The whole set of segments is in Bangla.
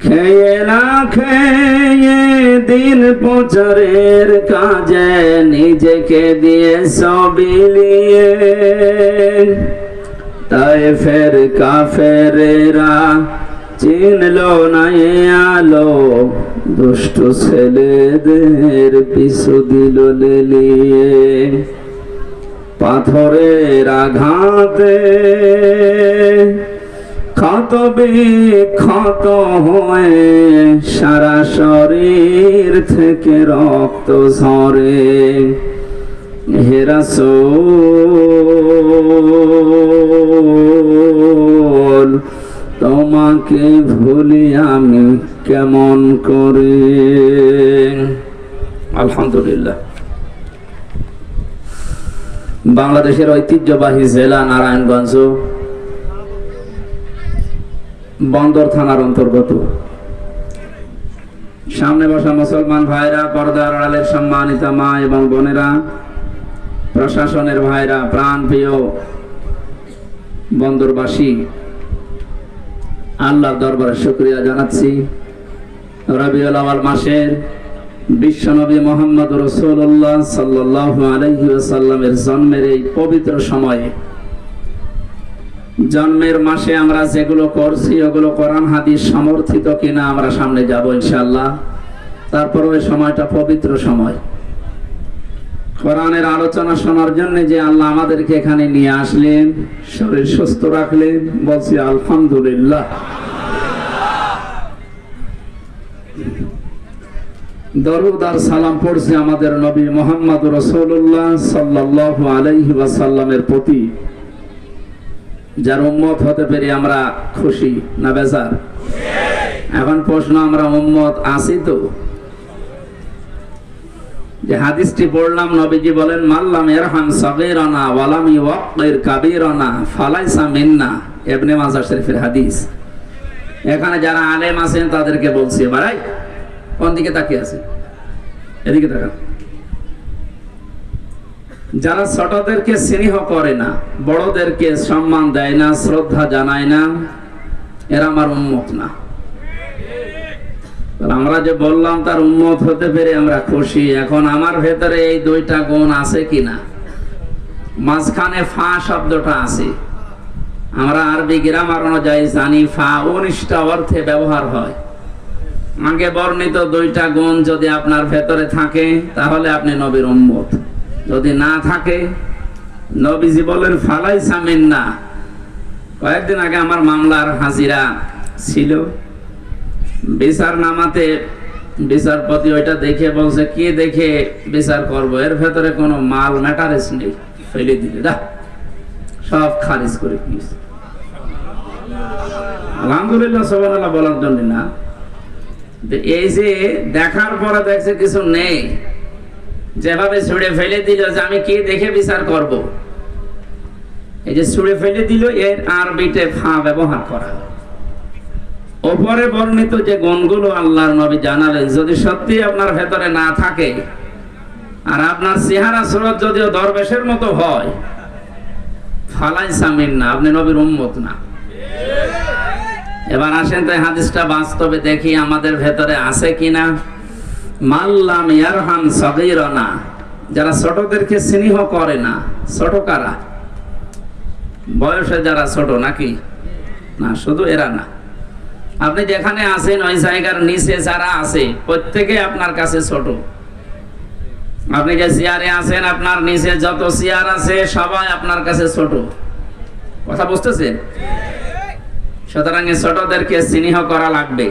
খেয়ে না খেয়ে দিন প্রচারের কাজে নিজেকে দিয়ে সবিলিয়ে তায়েফের কাফেরেরা চিনলো না আলো, দুষ্ট ছেলেদের পিছু দিল লেলিয়ে। পাথরের আঘাতে ক্ষত বিক্ষত হয়ে সারা শরীর থেকে রক্ত ঝরে। হে রাসূল তোমাকে ভুলি আমি কেমন করে। আলহামদুলিল্লাহ। বাংলাদেশের ঐতিহ্যবাহী জেলা নারায়ণগঞ্জ বন্দর থানার অন্তর্গত। সামনে বসা মুসলমান ভাইরা, পর্দার আড়ালের সম্মানিত মা এবং বোনেরা, প্রশাসনের ভাইরা, প্রাণ প্রিয় বন্দরবাসী, আল্লাহর দরবারে শুকরিয়া জানাচ্ছি। রবিউল আউয়াল মাসের বিশ্বনবী মুহাম্মদ রাসূলুল্লাহ সাল্লাল্লাহু আলাইহি ওয়াসাল্লামের জন্মের এই পবিত্র সময়ে, জন্মের মাসে আমরা যেগুলো করছি ওগুলো কোরআন হাদিস সমর্থিত কিনা আমরা সামনে যাব ইনশাআল্লাহ। তারপর ওই সময়টা পবিত্র সময়, কোরআনের আলোচনা শোনার জন্য যে আল্লাহ আমাদেরকে এখানে নিয়ে আসলেন, শরীর সুস্থ রাখলেন, বলছি আলহামদুলিল্লাহ। দরুদ আর সালাম পড়ছি আমাদের নবী মুহাম্মদ রাসূলুল্লাহ সাল্লাল্লাহু আলাইহি ওয়াসাল্লামের প্রতি, যার উম্মত হতে পেরে আমরা খুশি না বেজার? এখন প্রশ্ন, আমরা উম্মত আছি তো? যে হাদিসটি পড়লাম, নবীজি বলেন মাল্লাম ইয়ারহাম সাগীরানা ওয়া লাম ইউওয়াক্কির কাবীরানা ফালাইসা মিন্না। ইবনে মাজাহ শরীফের হাদিস। এখানে যারা আলেম আছেন তাদেরকে বলছি, ভাই কোন দিকে তাকিয়ে আছে? এদিকে তাকান। যারা ছোটদেরকে স্নেহ করে না, বড়দেরকে সম্মান দেয় না, শ্রদ্ধা জানায় না, এরা আমার উম্মত না। আমরা যে বললাম তার উম্মত হতে পেরে আমরা খুশি। এখন আমার ভেতরে এই দুইটা গুণ আছে কিনা? মাঝখানে ফা শব্দটা আছে। আমরা আরবি গ্রামার অনুযায়ী জানি ফা 19টা অর্থে ব্যবহার হয়। আগে বর্ণিত দুইটা গুণ যদি আপনার ভেতরে থাকে তাহলে আপনি নবীর উম্মত। যদি না থাকে, নবীজি বলেন ফালাইসা মিন্না। কয়েকদিন আগে আমার মামলার হাজিরা ছিল, বিচার নামাতে বিচারপতি ওইটা দেখে বলছে, কি দেখে বিচার করব, এর ভেতরে কোনো মাল ম্যাটারেস নেই, ফেলে দিলে দা, সব খারিজ করে দিয়েছে। আলহামদুলিল্লাহ সুবহানাল্লাহ বলার জন্য না, এই যে দেখার পরে দেখছে কিছু নেই, যেভাবে ছুড়ে ফেলে দিল যে আমি কি দেখে বিচার করব। এই যে ছুড়ে ফেলে দিল, এর আরবিতে ফা ব্যবহার করা। ওপরে বর্ণিত যে গুণগুলো আল্লাহর নবী জানালেন, যদি সত্যি আপনার ভেতরে না থাকে আর আপনার চেহারা সুরত যদিও দরবেশের মতো হয়, ফালাইসা মিন্না, আপনি নবীর উম্মত না। এবার আসেন তো হাদিসটা বাস্তবে দেখি আমাদের ভেতরে আছে কিনা। মাল্লাম ইয়ারহাম সাগীরানা, যারা ছোটদেরকে স্নেহ করে না। ছোট কারা? বয়সে যারা ছোট নাকি? না, শুধু এরা না, আপনি যেখানে আছেন ওই জায়গার নিচে যারা আছে প্রত্যেকে আপনার কাছে ছোট। আপনি যে চেয়ারে আছেন, আপনার নিচে যত চেয়ার আছে সবাই আপনার কাছে ছোট। কথা বুঝতেছেন? সুতরাং ছোটদেরকে স্নেহ করা লাগবে।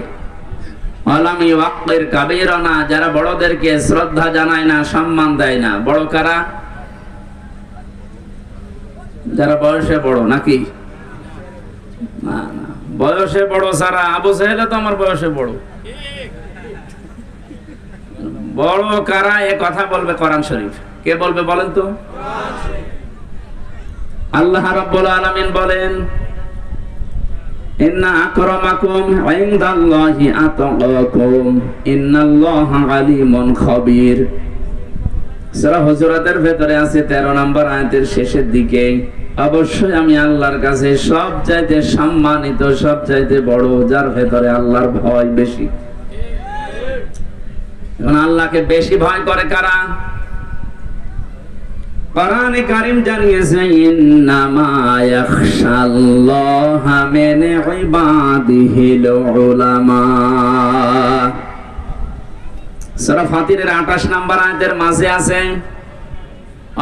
ওয়ালাম ইউওয়াক্কির কাবীরানা, যারা বড়দেরকে শ্রদ্ধা জানায় না, সম্মান দেয় না। বড় কারা? যারা বয়সে বড় নাকি? না না, বয়সে বড় সারা আবু জাহেল তো আমার বয়সে বড়। বড় কারা এ কথা বলবে কোরআন শরীফ। কে বলবে বলেন তো? আল্লাহ রাব্বুল আলামিন বলেন, ইন্না আকরামাকুম ইনদাল্লাহি আতকাকুম ইন্নাল্লাহা আলিমুন খাবীর। সূরা হুজুরাতের ভেতরে আছে 13 নম্বর আয়াতের শেষের দিকে। অবশ্যই আমি আল্লাহর কাছে সবচাইতে সম্মানিত, সবচাইতে বড়, যার ভেতরে আল্লাহর ভয় বেশি। এখন আল্লাহকে বেশি ভয় করে কারা? কোরআনে কারীম জানিয়েছে ইন্নামা ইয়াখশাল্লাহা মিন ইবাদিহিল উলামা। সূরা ফাতিরের 28 নম্বর আয়াতের মাঝে আছে,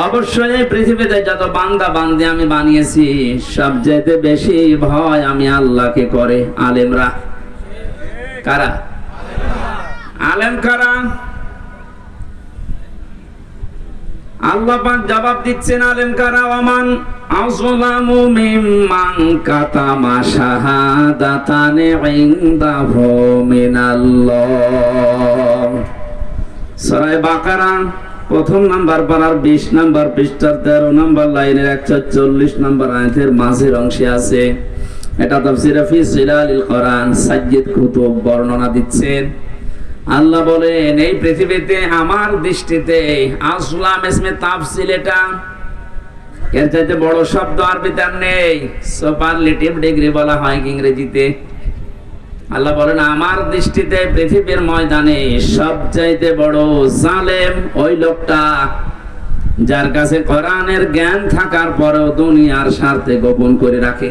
অবশ্যই এই পৃথিবীতে যত বান্দা বান্দি আমি বানিয়েছি সবচেয়ে বেশি ভয় আমি আল্লাহকে করে আলেমরা। কারা? আলেম কারা? আল্লাহ পাক জবাব দিচ্ছেন আলেম কারা? ওমান আযলামু মিম্মান কাতামা শাহাদাতান ইনদাহু মিনাল্লাহ। সূরা বাকারা প্রথম নাম্বার পারার 20 নাম্বার পৃষ্ঠার 13 নাম্বার লাইনের 140 নাম্বার আয়াতের মাঝের অংশে আছে। এটা তাফসীর ফি জিলালিল কোরআন সাজ্জিদ কুতুব বর্ণনা দিচ্ছেন। আল্লাহ বলেন এই পৃথিবীতে আমার দৃষ্টিতে আসলাম ইসমে তাফসীল, এটা এর চাইতে বড় শব্দ আরবিতে আর নেই। সুপারলেটিভ ডিগ্রি বলা হয় ইংরেজিতে। আল্লাহ বলেন আমার দৃষ্টিতে পৃথিবীর ময়দানে সবচাইতে বড় জালেম ওই লোকটা যার কাছে কোরআনের জ্ঞান থাকার পরেও দুনিয়ার স্বার্থে গোপন করে রাখে।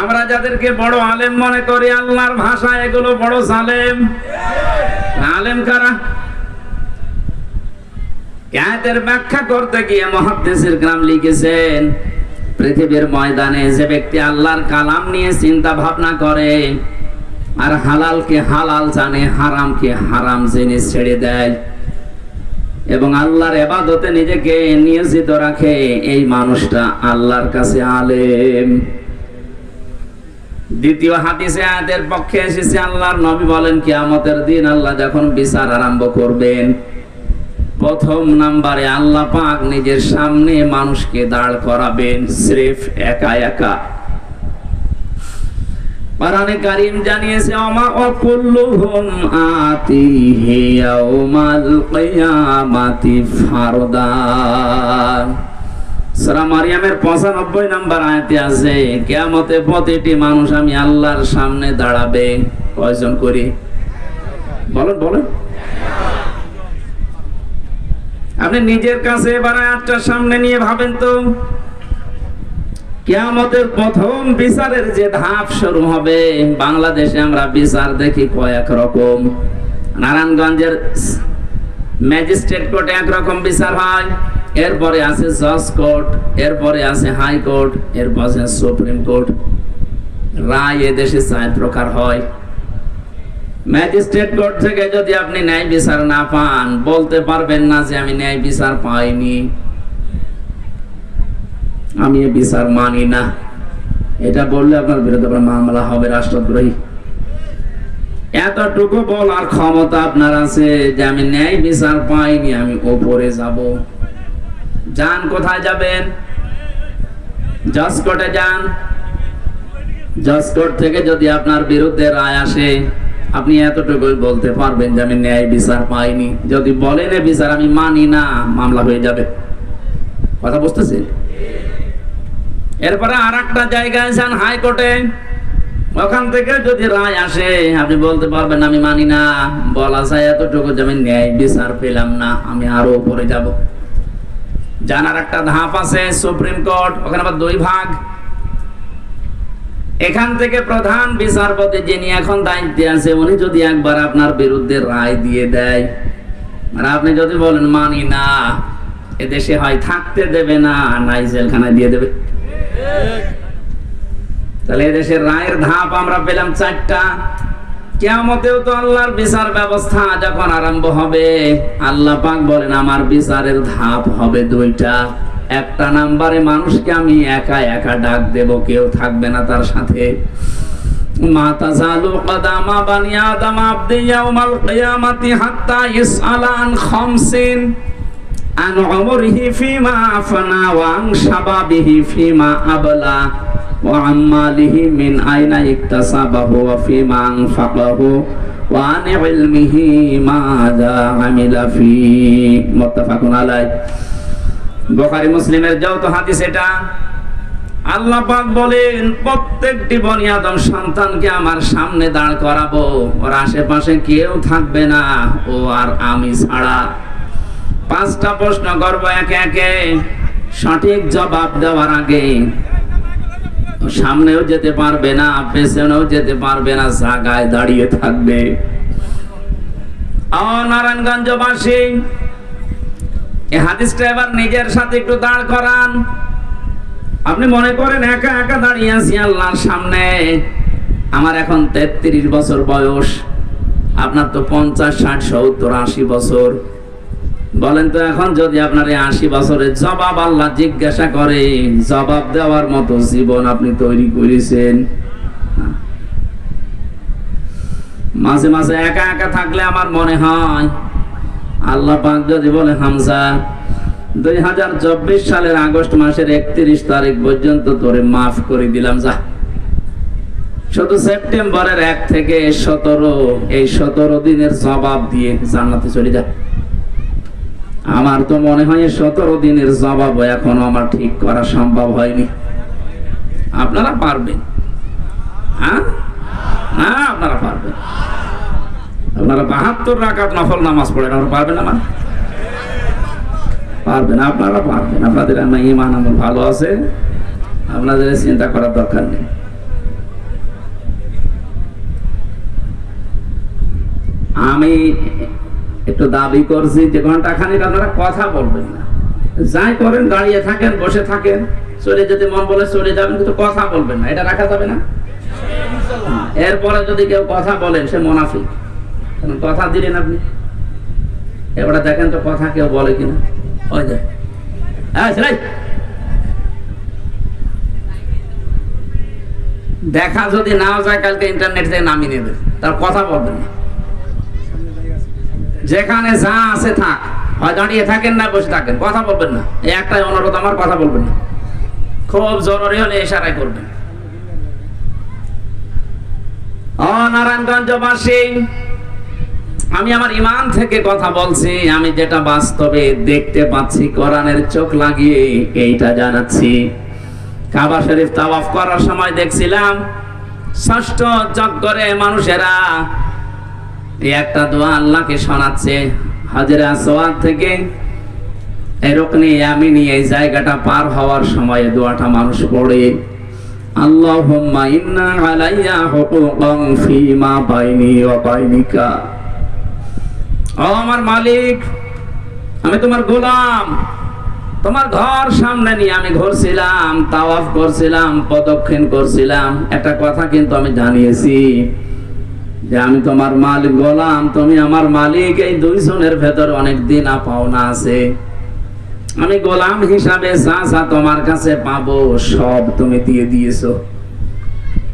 আমরা যাদেরকে বড় আলেম মনে করি আল্লাহর ভাষায় এগুলো বড় জালেম। আলেম কারা? আয়াতের ব্যাখ্যা করতে গিয়ে মুহাদ্দিসির کرام লিখেছেন পৃথিবীর ময়দানে যে ব্যক্তি আল্লাহর কালাম নিয়ে চিন্তা ভাবনা করে আর হালালকে হালাল জানে, হারামকে হারাম জেনে ছেড়ে দেয় এবং আল্লাহর ইবাদতে নিজেকে নিয়োজিত রাখে, এই মানুষটা আল্লাহর কাছে আলেম। দ্বিতীয় হাদিসে আয়াতের পক্ষে এসেছে আল্লাহর নবী বলেন কিয়ামতের দিন আল্লাহ যখন বিচার আরম্ভ করবেন, প্রথম নাম্বারে আল্লাহ পাক নিজের সামনে মানুষকে দাঁড় করাবেন সির্ফ একা একা। কোরআনে কারীম জানিয়েছে ওমা কুল্লুহুম আতিহি ইয়াউমাল কিয়ামাতি ফারদা। সূরা মারইয়ামের 95 নাম্বার আয়াতে আছে কিয়ামতে প্রতিটি মানুষ আমি আল্লাহর সামনে দাঁড়াবে। কয়জন করি? বলেন বলেন। আপনি নিজের কাছে এবার আয়াতটা সামনে নিয়ে ভাবেন তো, কিয়ামতের প্রথম বিচারের যে ধাপ শুরু হবে, বাংলাদেশে আমরা বিচার দেখি কয়েক রকম। নারায়ণগঞ্জের ম্যাজিস্ট্রেট কোর্টে একরকম বিচার হয়, এরপরে আছে জজ কোর্ট, এরপরে আছে হাই কোর্ট, এরপরে আছে সুপ্রিম কোর্ট। রায় এদেশে 4 প্রকার হয়। ম্যাজিস্ট্রেট কোর্ট থেকে যদি আপনি ন্যায় বিচার না পান, বলতে পারবেন না যে আমি ন্যায় বিচার পাইনি, আমি এই বিচার মানি না। এটা বললে আপনার বিরুদ্ধে মামলা হবে রাষ্ট্রদ্রোহী। এতটুকু বলার ক্ষমতা আপনার আছে যে আমি ন্যায় বিচার পাইনি, আমি ওপরে যাব। যান, কোথায় যাবেন? জজ কোর্টে যান। জজ কোর্ট থেকে যদি আপনার বিরুদ্ধে রায় আসে, আপনি এতটুকুই বলতে পারবেন যে আমি ন্যায় বিচার পাইনি। যদি বলেন এ বিচার আমি মানি না, মামলা হয়ে যাবে। কথা বুঝতেছেন? এরপরে আর একটা জায়গায় যান, হাইকোর্টে। ওখান থেকে যদি রায় আসে, আপনি বলতে পারবেন আমি মানি না, বলা যায় এতটুকু যে আমি ন্যায় বিচার পেলাম না, আমি আরো উপরে যাব। জানার একটা ধাপ আছে সুপ্রিম কোর্ট, ওখানে আবার 2 ভাগ। এখান থেকে প্রধান বিচারপতি যিনি এখন দায়িত্বে আছে, উনি যদি একবার আপনার বিরুদ্ধে রায় দিয়ে দেয় আর আপনি যদি বলেন মানি না, এদেশে হয় থাকতে দেবে না, নাই জেলখানায় দিয়ে দেবে। তাহলে এদেশের রায়ের ধাপ আমরা পেলাম 4টা। কিয়ামতেও তো আল্লাহর বিচার ব্যবস্থা যখন আরম্ভ হবে, আল্লাহ পাক বলেন আমার বিচারের ধাপ হবে 2টা। একটা নাম্বারে মানুষকে আমি একা একা ডাক দেব, কেউ থাকবে না তার সাথে। মা তাজালু কদামা বানি আদম আবদি ইয়াউমাল কিয়ামাতি হাত্তা ইসআলা আন খামসিন আন উমরিহি ফিমা আফনা ওয়া আন শাবাবিহি ফিমা আবলা ওয়া আম্মালিহি মিন আইনা ইকতাসাবাহু ওয়া ফিমা আনফাকাহু ওয়া আন ইলমিহি মাযা আমিলা ফি। মুত্তাফাকুন আলাইহি। বুখারী মুসলিমের যৌথ হাদিস এটা। আল্লাহ পাক বলেন প্রত্যেকটি বনি আদম সন্তানকে আমার সামনে দাঁড় করাবো, ওর আশেপাশে কেউ থাকবে না, ও আর আমি ছাড়া। 5টা প্রশ্ন করব একে একে, সঠিক জবাব দেওয়ার আগে সামনেও যেতে পারবে না, পেছনেও যেতে পারবে না, জায়গায় দাঁড়িয়ে থাকবে। নারায়ণগঞ্জবাসী এই হাদিসটা এবার নিজের সাথে একটু দাঁড় করান। আপনি মনে করেন একা একা দাঁড়িয়ে আছি আল্লাহর সামনে, আমার এখন 33 বছর বয়স, আপনার তো 50, 60, 70, 80 বছর। বলেন তো এখন যদি আপনার এই 80 বছরের জবাব আল্লাহ জিজ্ঞাসা করে, জবাব দেওয়ার মতো জীবন আপনি তৈরি করেছেন? মাঝে মাঝে একা একা থাকলে আমার মনে হয় আল্লাহ পাক যদি বলে, হামজা 2024 সালের আগস্ট মাসের 31 তারিখ পর্যন্ত তোরে মাফ করে দিলাম, যা শুধু সেপ্টেম্বরের 1 থেকে 17, এই 17 দিনের জবাব দিয়ে জান্নাতে চলে যা। আমার তো মনে হয় 17 দিনের জবাব এখনো আমার ঠিক করা সম্ভব হয়নি। আপনারা পারবেন? হ্যাঁ, আপনারা পারবেন। আপনারা 72 রাকাত নফল নামাজ পড়েন, আপনারা পারবেন? আমার পারবেন, আপনারা পারবেন। আপনাদের ঈমান আমল ভালো আছে, আপনাদের চিন্তা করার দরকার নেই। আমি একটু দাবি করছি যে ঘন্টাখানিক আপনারা কথা বলবেন না, যাই করেন দাঁড়িয়ে থাকেন, বসে থাকেন, চলে যেতে মন বলে চলে যাবেন, কিন্তু কথা বলবেন না, এটা রাখা যাবে না। এরপরে যদি কেউ কথা বলেন সে মুনাফিক, কারণ কথা দিলেন আপনি। এবারে দেখেন তো কথা কেউ বলে কিনা। ওই যায় দেখা যদি নাও যায়, কালকে ইন্টারনেট থেকে নামিয়ে নেবে, তার কথা বলবেন না। যেখানে যা আছে থাক, হয় দাঁড়িয়ে থাকেন না বসে থাকেন, কথা বলবেন না। এই একটাই অনুরোধ আমার, কথা বলবেন না। খুব জরুরি হলে ইশারায় করবেন। নারায়ণগঞ্জবাসী, আমি আমার ঈমান থেকে কথা বলছি, আমি যেটা বাস্তবে দেখতে পাচ্ছি, কোরআনের চোখ লাগিয়ে এইটা জানাচ্ছি। কাবা শরীফ তাওয়াফ করার সময় দেখছিলাম 6ষ্ঠ চক্করে মানুষেরা একটা দোয়া আল্লাহকে শোনাচ্ছে। হাজরে আসওয়াদ থেকে রুকনে ইয়ামিনী এই জায়গাটা পার হওয়ার সময় দোয়াটা মানুষ পড়ে, আল্লাহুম্মা ইন্না আলাইয়া হুকুকান ফীমা বাইনি ওয়া বাইনিকা। ও আমার মালিক, আমি তোমার গোলাম, তোমার ঘর সামনে নিয়ে আমি ঘুরছিলাম, তাওয়াফ করছিলাম, প্রদক্ষিণ করছিলাম। একটা কথা কিন্তু আমি জানিয়েছি যে আমি তোমার মালিক, গোলাম, তুমি আমার মালিক। এই দুইজনের ভেতর অনেক দিন পাওনা আছে। আমি গোলাম হিসাবে যা যা তোমার কাছে পাবো সব তুমি দিয়ে দিয়েছো।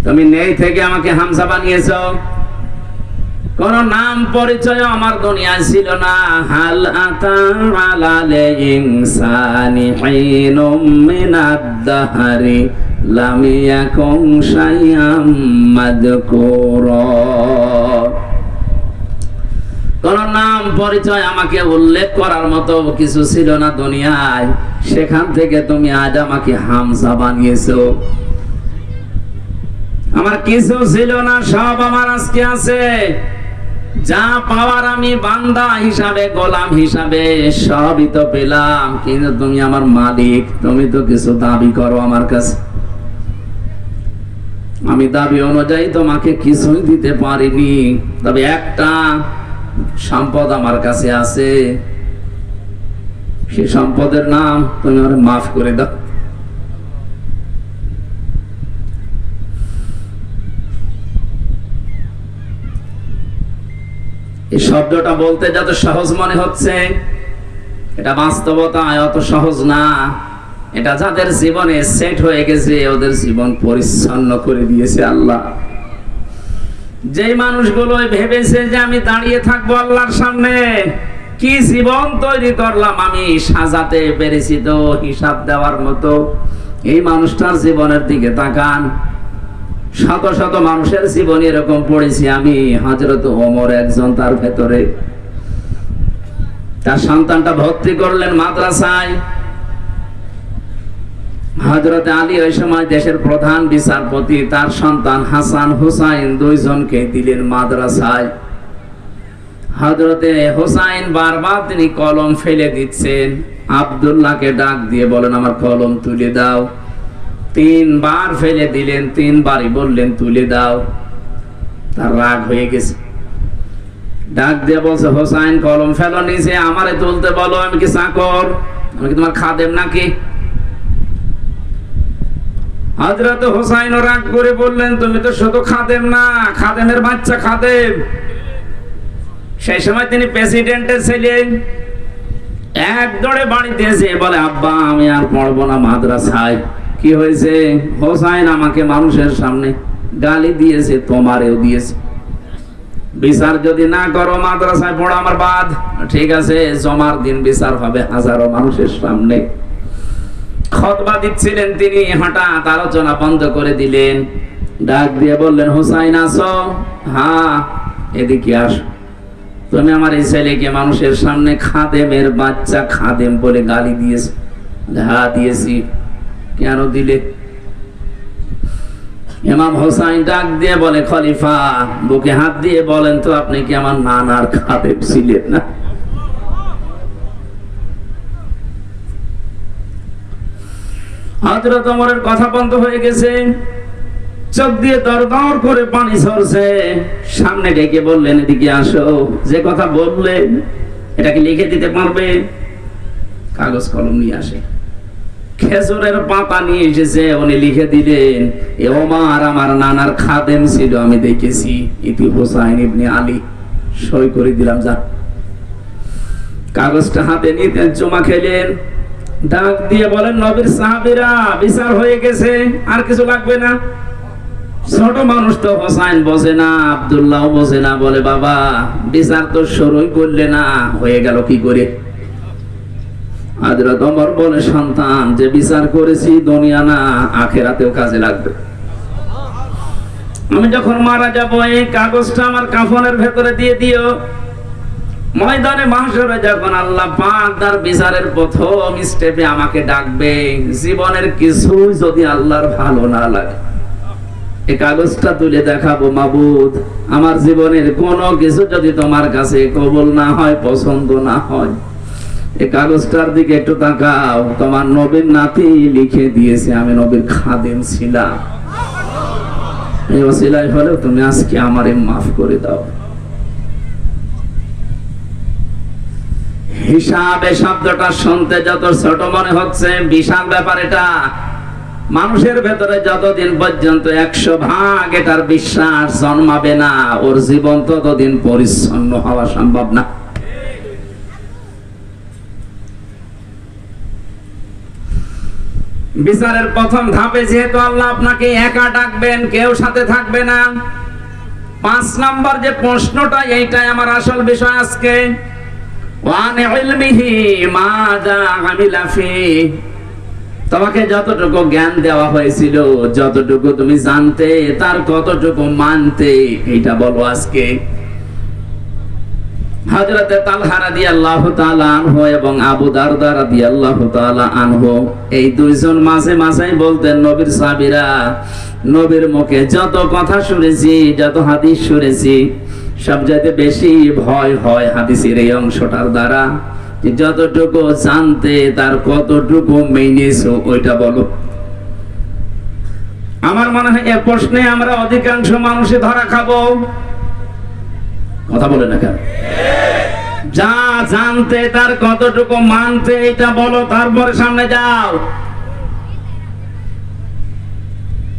তুমি নেই থেকে আমাকে হামজা বানিয়েছো, কোন নাম পরিচয় আমার দুনিয়ায় ছিল না। হাল আতা আলাল ইনসানি হিনুম মিনাদ দাহরি লাম ইয়াকুন শাইআম মাযকুরা। কোন নাম পরিচয় আমাকে উল্লেখ করার মতো কিছু ছিল না দুনিয়ায়, সেখান থেকে তুমি আজ আমাকে হামজা বানিয়েছো। আমার কিছু ছিল না, সব আমার আজকে আছে। যা পাওয়ার আমি বান্দা হিসাবে, গোলাম হিসাবে সবই তো পেলাম, কিন্তু তুমি আমার মালিক, তুমি তো কিছু দাবি করো আমার কাছে। আমি দাবি অনুযায়ী তোমাকে কিছুই দিতে পারিনি, তবে একটা সম্পদ আমার কাছে আছে, সেই সম্পদের নাম তুমি আমার মাফ করে দাও। এই শব্দটা বলতে যত সহজ মনে হচ্ছে, এটা বাস্তবতায় অত সহজ না। এটা যাদের জীবনে সেট হয়ে গেছে, ওদের জীবন পরিচ্ছন্ন করে দিয়েছে আল্লাহ। যে মানুষগুলো ভেবেছে যে আমি দাঁড়িয়ে থাকবো আল্লাহর সামনে, কি জীবন তৈরি করলাম আমি, সাজাতে পেরেছি তো হিসাব দেওয়ার মতো। এই মানুষটার জীবনের দিকে তাকান। শত শত মানুষের জীবন এরকম পড়েছি আমি। হযরত ওমর একজন, তার ভেতরে তার সন্তানটা ভর্তি করলেন মাদ্রাসায়, হযরত আলী ওই সময় দেশের প্রধান বিচারপতি, তার সন্তান হাসান হুসাইন দুইজনকে দিলেন মাদ্রাসায়। হযরতে হুসাইন বারবার তিনি কলম ফেলে দিচ্ছেন, আব্দুল্লাহকে ডাক দিয়ে বলেন আমার কলম তুলে দাও। 3 বার ফেলে দিলেন, 3 বারই বললেন তুলে দাও। তার রাগ হয়ে গেছে, ডাক দিয়ে বলছে হুসাইন কলম ফেলো নিচে, আমারে তুলতে বলো, আমি কি চাকর? আমি কি তোমার খাদেম নাকি? হযরত হুসাইন রাগ করে বললেন তুমি তো শুধু খাদেম না, খাদেমের বাচ্চা খাদেম। সেই সময় তিনি প্রেসিডেন্টের ছিলেন। এক দৌড়ে বাড়িতে এসে বলে আব্বা আমি আর পড়বো না মাদ্রাসায়। কি হয়েছে? হুসাইন আমাকে মানুষের সামনে গালি দিয়েছে, তোমারেও দিয়েছে। বিচার যদি না করো মাদ্রাসায় পড়া আমার বাদ। ঠিক আছে, জমার দিন বিচার হবে হাজারো মানুষের সামনে। খুতবা দিচ্ছিলেন তিনি, হঠাৎ আলোচনা বন্ধ করে দিলেন, ডাক দিয়ে বললেন হুসাইন আসো? হ্যাঁ। এদিকে আসো। তুমি আমার এই ছেলেকে মানুষের সামনে খাদেমের বাচ্চা খাদেম বলে গালি দিয়েছে। হ্যাঁ দিয়েছি। কেন দিলে? ইমাম হুসাইন ডাক দিয়ে বলে খলিফা বুকে হাত দিয়ে বলেন তো আপনি কি আমার নানার খাদেম ছিলেন না? হযরত ওমরের কথা বন্ধ হয়ে গেছে, চোখ দিয়ে দরদর করে পানি ঝরছে। সামনে ডেকে বললেন এদিকে আসো, যে কথা বললেন এটাকে লিখে দিতে পারবে? কাগজ কলম নিয়ে আসে। খেজুরের পাতা নিয়ে এসেছে, উনি লিখে দিলেন এ ওমর আমার নানার খাদেম ছিল, আমি দেখেছি। ইতি হুসাইন ইবনে আলী। সই করে দিলাম, যা। কাগজটা হাতে নিতে জমা খেলেন, ডাক দিয়ে বলেন নবীর সাহাবীরা বিচার হয়ে গেছে, আর কিছু লাগবে না। ছোট মানুষ তো হুসাইন বোঝে না, আব্দুল্লাহ বোঝে না, বলে বাবা বিচার তো শুরুই করলে না, হয়ে গেল কি করে? হযরত ওমর বলে সন্তান যে বিচার করেছি দুনিয়া না আখিরাতেও কাজে লাগবে। আমি যখন মারা যাব এই কাগজটা আমার কাফনের ভেতরে দিয়ে দিও। ময়দানে মাহশরে যখন আল্লাহ পাক তার বিচারের প্রথম স্টেপে আমাকে ডাকবে, জীবনের কিছু যদি আল্লাহর ভালো না লাগে এই কাগজটা তুলে দেখাবো, মাবুদ আমার জীবনের কোনো কিছু যদি তোমার কাছে কবুল না হয়, পছন্দ না হয়, এই কাগজটার দিকে একটু তাকাও। তোমার নবীর নাতি লিখে দিয়েছে আমি নবীর খাদেম ছিলাম। এই ওসিলায় হলেও তুমি আজকে আমারে মাফ করে দাও। হিসাবে শব্দটা শুনতে যত ছোট মনে হচ্ছে, বিশাল ব্যাপার এটা। মানুষের ভেতরে যতদিন পর্যন্ত 100% এটার বিশ্বাস জন্মাবে না, ওর জীবন ততদিন পরিচ্ছন্ন হওয়া সম্ভব না। বিচারের প্রথম ধাপে যেহেতু আল্লাহ আপনাকে একা ডাকবেন, কেউ সাথে থাকবে না। 5 নম্বর যে প্রশ্নটা, এইটাই আমার আসল বিষয় আজকে। তোমাকে যতটুকু জ্ঞান দেওয়া হয়েছিল, যতটুকু তুমি জানতে, তার কতটুকু মানতে, এইটা বলো আজকে। হযরতে তালহা রাদিয়াল্লাহু তাআলা আনহু এবং আবু দারদা রাদিয়াল্লাহু তাআলা আনহু, এই দুইজন মাঝে মাঝে বলতেন নবীর সাহাবীরা, নবীর মুখে যত কথা শুনেছি, যত হাদিস শুনেছি, সবচাইতে বেশি ভয় হয় হাদিসের এই অংশটার দ্বারা, যে যতটুকু জানতে তার কতটুকু মেনেছো ওইটা বলো। আমার মনে হয় এই প্রশ্নে আমরা অধিকাংশ মানুষে ধরা খাবো। কথা বলে না কেন? যা জানতে তার কতটুকু মানতে, এটা বলো, তারপরে সামনে যাও।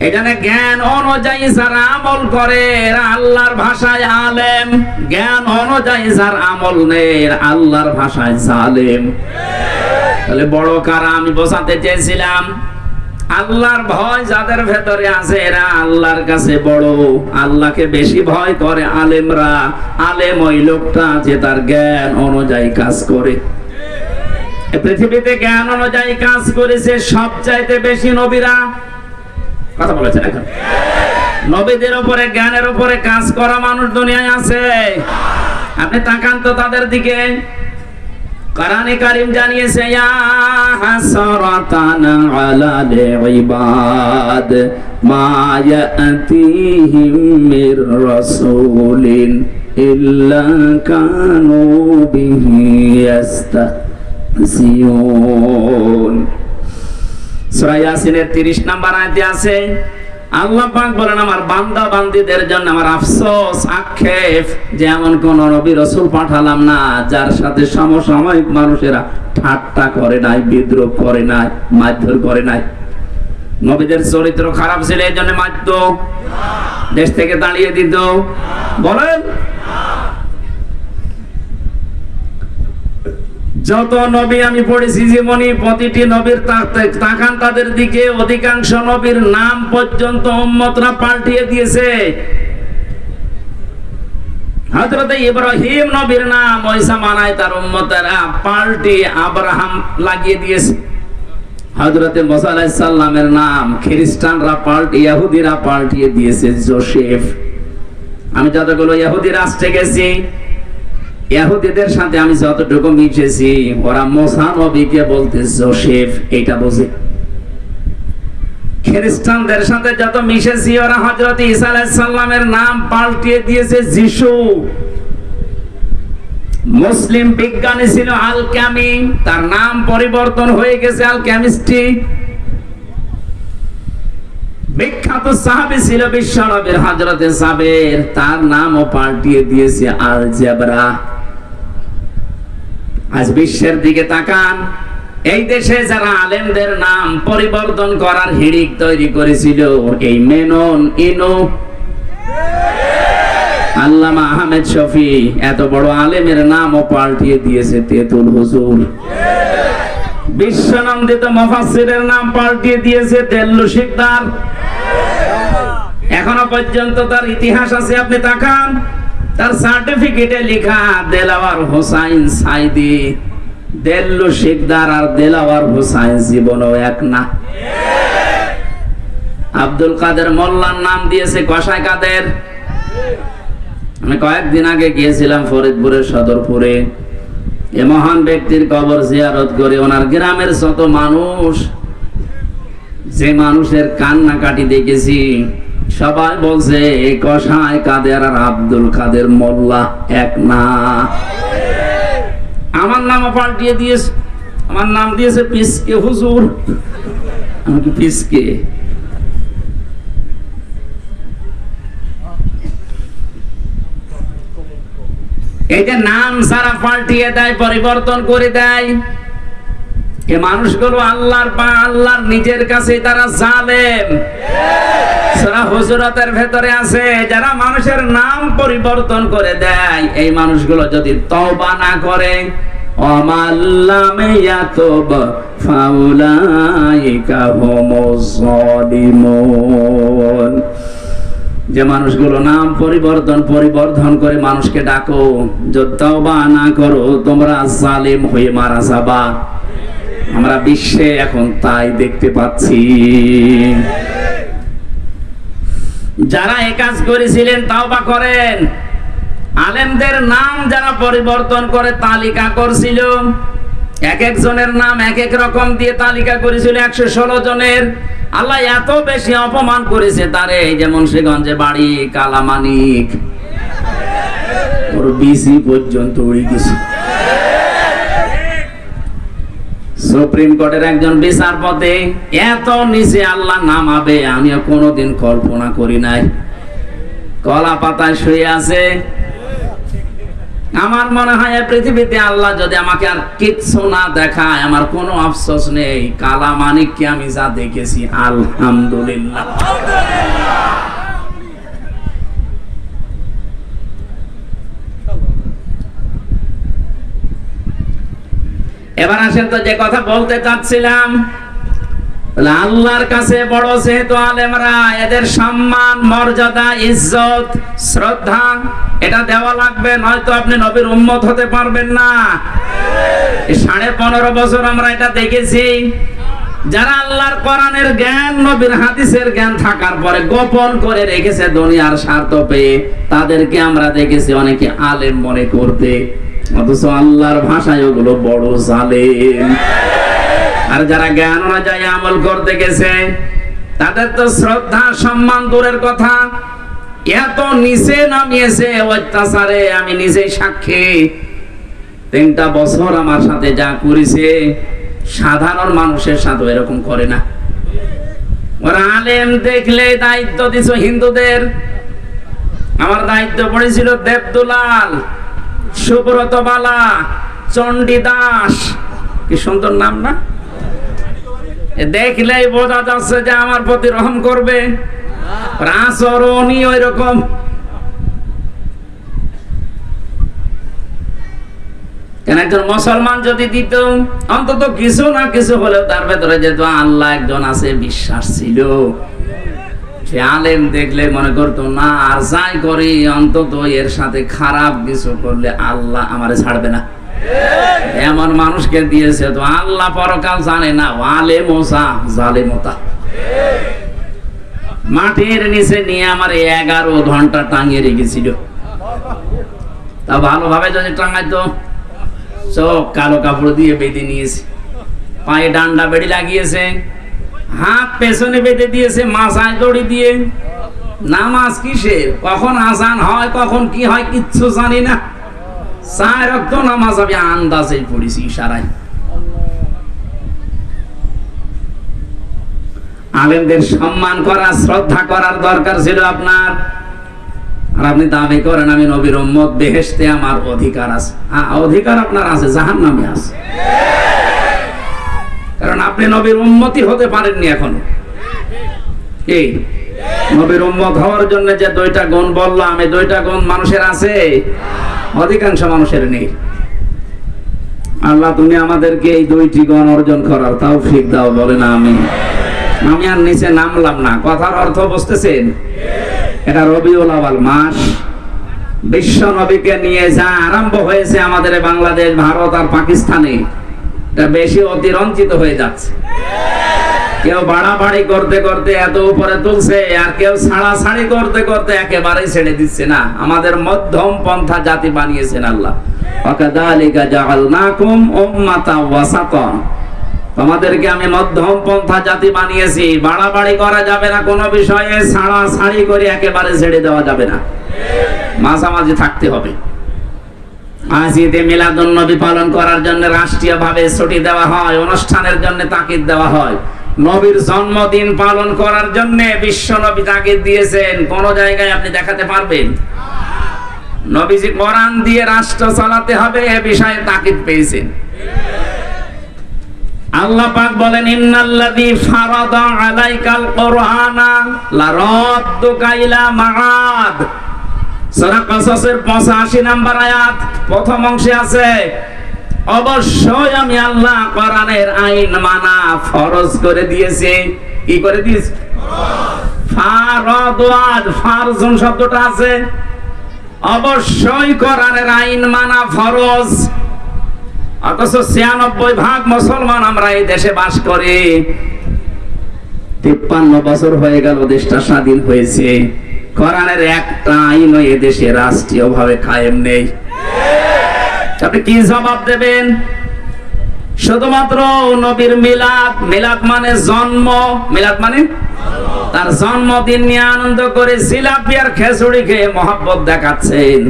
এখানে জ্ঞান অনুযায়ী যারা আমল করে এরা আল্লাহর ভাষায় আলেম, জ্ঞান অনুযায়ী যার আমল নেই আল্লাহর ভাষায় জালেম। তাহলে বড় কারা? আমি বোঝাতে চেয়েছিলাম আল্লাহর ভয় যাদের ভেতরে আছে এরা আল্লাহর কাছে বড়। আল্লাহকে বেশি ভয় করে আলেমরা। আলেম ওই লোকটা যে তার জ্ঞান অনুযায়ী কাজ করে। পৃথিবীতে জ্ঞান অনুযায়ী কাজ করেছে সবচাইতে বেশি নবীরা। কথা বলেছেন এখন? নবীদের উপরে, জ্ঞানের উপরে কাজ করা মানুষ দুনিয়ায় আছে? আপনি তাকান তো তাদের দিকে। কোরআনে কারীম জানিয়েছে ইয়া হাসরাতান আলাল ইবাদ মা ইয়াতিহিম মির রাসূলিন ইল্লা কানু বিহি ইস্তাহজিউন। সূরা ইয়াসিনের 30 নম্বর আয়াতে আছে, আল্লাহ পাক বলেন আমার বান্দা বান্দীদের জন্য আমার আফসোস, আক্ষেপ যে এমন কোন নবী রাসূল পাঠালাম না যার সাথে সমসাময়িক মানুষেরা ঠাট্টা করে নাই, বিদ্রোহ করে নাই, মারধর করে নাই। নবীদের চরিত্র খারাপ ছিল, এই জন্য মারতো, দেশ থেকে তাড়িয়ে দিত। বলেন যত নবী আমি পড়েছি জীবনী, প্রতিটি নবীর তাকান তাদের দিকে, অধিকাংশ নবীর নাম পর্যন্ত উম্মতরা পাল্টিয়ে দিয়েছে। হযরত ইব্রাহিম নবীর নাম ওই জামানায় তার উম্মতেরা পাল্টি আব্রাহাম লাগিয়ে দিয়েছে। হযরত মুসা আলাইহিস সালামের নাম খ্রিস্টানরা ইহুদিরা পাল্টিয়ে দিয়েছে জোসেফ। আমি যতগুলো ইহুদি রাষ্ট্রে গেছি, ইহুদিদের সাথে আমি যতটুকু মিশেছি, ওরা মুসা নবীকে বলতে জোসেফ, এইটা বোঝে। খ্রিস্টানদের সাথে যত মিশেছি, ওরা হযরত ঈসা আলাইহিস সালামের নাম পাল্টিয়ে দিয়েছে যিশু। মুসলিম বিজ্ঞানী ছিল আল-কামি, তার নাম পরিবর্তন হয়ে গেছে আল-কেমিস্ট্রি। বিখ্যাত সাহাবী ছিল বিশ্বনবীর হযরত জাবের, তার নামও পাল্টিয়ে দিয়েছে আল-জাবরা। আজ বিশ্বের দিকে তাকান, এই দেশে যারা আলেমদের নাম পরিবর্তন করার হিড়িক তৈরি করেছিল, এই মেনন, ইনো, আল্লামা আহমেদ শফি, এত বড় আলেমের নামও পাল্টিয়ে দিয়েছে তেতুল হুজুর। বিশ্বনন্দিত মুফাসসিরের নাম পাল্টিয়ে দিয়েছে দেল্লু শিকদার। এখনো পর্যন্ত তার ইতিহাস আছে, আপনি তাকান, তার সার্টিফিকেটে লেখা দেলাওয়ার হোসাইন সাইদি। দেল্লু শিকদার আর দেলাওয়ার হোসাইন জীবনও এক না। আব্দুল কাদের মোল্লার নাম দিয়েছে কসাই কাদের। আমি কয়েকদিন আগে গিয়েছিলাম ফরিদপুরের সদরপুরে, এ মহান ব্যক্তির কবর জিয়ারত করে ওনার গ্রামের যত মানুষ, যে মানুষের কান্নাকাটি দেখেছি, সবাই বলছে এই কসাই কাদের আর আব্দুল কাদের মোল্লা এক না। আমার নামও পাল্টিয়ে দিয়েছে, আমার নাম দিয়েছে পিসকে হুজুর। আমি কি পিসকে? এই যে নাম সারা পাল্টিয়ে দেয়, পরিবর্তন করে দেয়, এ মানুষগুলো আল্লাহর নিজের কাছে তারা জালেম। সূরা হুজুরাতের ভেতরে আছে, যারা মানুষের নাম পরিবর্তন করে দেয়, এই মানুষগুলো যদি তওবা না করে, ওয়ামাল্লাম ইয়াতুব ফাউলাইকা হুমুজ জালিমুন। যে মানুষগুলো নাম পরিবর্তন করে মানুষকে ডাকো, যদি তওবা না করো তোমরা জালিম হয়ে মারা যাবা। আমরা বিশ্বে এখন তাই দেখতে পাচ্ছি। যারা এই কাজ করেছিলেন তওবা করেন। আলেমদের নাম যারা পরিবর্তন করে তালিকা করছিল, এক একজনের নাম এক এক রকম দিয়ে তালিকা করেছিল, 116 জনের। আল্লাহ এত বেশি অপমান করেছে তারে, যেমন মুন্সিগঞ্জে বাড়ি, কালামানিক, ওর বিসি পর্যন্ত উড়ে গেছে। সুপ্রিম কোর্টের একজন বিচারপতি, এত নিচে আল্লাহ নামাবে আমিও কোনোদিন কল্পনা করি নাই। কলা পাতায় শুয়ে আছে। আমার মনে হয় পৃথিবীতে আল্লাহ যদি আমাকে আর কিচ্ছু না দেখায়, আমার কোনো আফসোস নেই। কালা মানিককে আমি যা দেখেছি, আলহামদুলিল্লাহ। এবার আসেন তো যে কথা বলতে চাচ্ছিলাম, আল্লাহর কাছে বড় যেহেতু আলেমরা, এদের সম্মান, মর্যাদা, ইজ্জত, শ্রদ্ধা এটা দেওয়া লাগবে, নয়তো আপনি নবীর উম্মত হতে পারবেন না। 15.5 বছর আমরা এটা দেখেছি। যারা আল্লাহর কোরআনের জ্ঞান, নবীর হাদিসের জ্ঞান থাকার পরে গোপন করে রেখেছে দুনিয়ার স্বার্থ পেয়ে, তাদেরকে আমরা দেখেছি অনেকে আলেম মনে করতে, অথচ আল্লাহর ভাষায় ওগুলো বড় জালেম। আর যারা জ্ঞান অনুযায়ী আমল করতে গেছে তাদের তো শ্রদ্ধা সম্মান দূরের কথা, এত নিচে নামিয়েছে অত্যাচারে। আমি নিজেই সাক্ষী, 3টা বছর আমার সাথে যা করেছে সাধারণ মানুষের সাথে এরকম করে না। ওরা আলেম দেখলে দায়িত্ব দিছ হিন্দুদের। আমার দায়িত্ব পড়েছিল দেবদুলাল, সুব্রত বালা, চণ্ডীদাস, কি সুন্দর নাম না? দেখলেই বোঝা যাচ্ছে যে আমার প্রতি রহম করবে। আচরণই ওই রকম। কেন একজন মুসলমান যদি দিত অন্তত কিছু না কিছু হলেও তার ভেতরে যেহেতু আল্লাহ একজন আছে বিশ্বাস ছিল, সে আলেম দেখলে মনে করতো না আর যাই করি অন্তত এর সাথে খারাপ কিছু করলে আল্লাহ আমারে ছাড়বে না। এমন মানুষকে দিয়েছে তো আল্লাহ পরকাল জানে না, আলেমোসা জালেমতা। মাটির নিচে নিয়ে আমার 11 ঘন্টা টাঙিয়ে রেখেছিল। তা ভালোভাবে যদি টাঙাইতো, চোখ কালো কাপড় দিয়ে বেঁধে নিয়েছে, পায়ে ডান্ডা বেড়ি লাগিয়েছে, হাত পেছনে বেঁধে দিয়েছে, মাথায় দড়ি দিয়ে। নামাজ কিসের, কখন আজান হয় কখন কি হয় কিচ্ছু জানি না। 4 ওয়াক্ত নামাজ আমি আন্দাজে পড়েছি ইশারায়। আলেমদের সম্মান করা শ্রদ্ধা করার দরকার ছিল আপনার। আর আপনি দাবি করেন আমি নবীর উম্মত, বেহেশতে আমার অধিকার আছে। অধিকার আপনার আছে, জাহান্নামে আছে। কারণ আপনি নবীর উম্মতই হতে পারেননি এখনো। কি নবীর উম্মত হওয়ার জন্য যে 2টা গুণ বললাম, এই 2টা গুণ মানুষের আছে, অধিকাংশ মানুষের নেই। আল্লাহ তুমি আমাদেরকে এই 2টি গুণ অর্জন করার তৌফিক দাও, বলেন আমিন। আমি আর নিচে নামলাম না, কথার অর্থ বুঝতেছেন? এটা রবিউল আউয়াল মাস, বিশ্ব নবীকে নিয়ে যা আরম্ভ হয়েছে আমাদের বাংলাদেশ, ভারত আর পাকিস্তানে, এটা বেশি অতিরঞ্জিত হয়ে যাচ্ছে। কেউ বাড়াবাড়ি করতে করতে এত উপরে তুলছে, আর কেউ ছাড়াছাড়ি করতে করতে একেবারেই ছেড়ে দিচ্ছে না। আমাদের মধ্যম পন্থা জাতি বানিয়েছেন আল্লাহ। ওয়াকাযালিকা জাআলনাকুম উম্মাতাও ওয়াসাতান, তোমাদেরকে আমি মধ্যম পন্থা জাতি বানিয়েছি। বাড়াবাড়ি করা যাবে না কোনো বিষয়ে, ছাড়াছাড়ি করে একেবারে ছেড়ে দেওয়া যাবে না, মাঝামাঝি থাকতে হবে। আজ ঈদে মিলাদুন নবী পালন করার জন্য রাষ্ট্রীয়ভাবে ছুটি দেওয়া হয়, অনুষ্ঠানের জন্য তাকিদ দেওয়া হয়। নবীর জন্মদিন পালন করার জন্য বিশ্ব নবী তাকিদ দিয়েছেন, কোন জায়গায় আপনি দেখাতে পারবেন? নবীজি কোরআন দিয়ে রাষ্ট্র চালাতে হবে এ বিষয়ে তাকিদ পেয়েছেন। আল্লাহ পাক বলেন ইন্নাল্লাযী ফারাদা আলাইকাল কুরআনা লারাদ্দুকা ইলা মাআদ। সূরা কসসের 85 নম্বর আয়াত প্রথম অংশে আছে, অবশ্যই আমি আল্লাহ কোরআনের আইন মানা ফরজ করে দিয়েছি। কি করে দিয়েছি? ফারাদাত, ফারজুন শব্দটা আছে। অবশ্যই কোরআনের আইন মানা ফরজ। অথচ 96% মুসলমান আমরা এই দেশে বাস করি। 53 বছর হয়ে গেল দেশটা স্বাধীন হয়েছে, কোরআনের একটা আইন এই দেশে রাষ্ট্রীয়ভাবে কায়েম নেই। আপনি কি জবাব দেবেন? শুধুমাত্র নবীর মিলাদ, মিলাদ মানে জন্ম, মিলাদ মানে তার জন্মদিন নিয়ে আনন্দ করে জিলাপি আর খিচুড়ি খেয়ে মহব্বত দেখাচ্ছেন।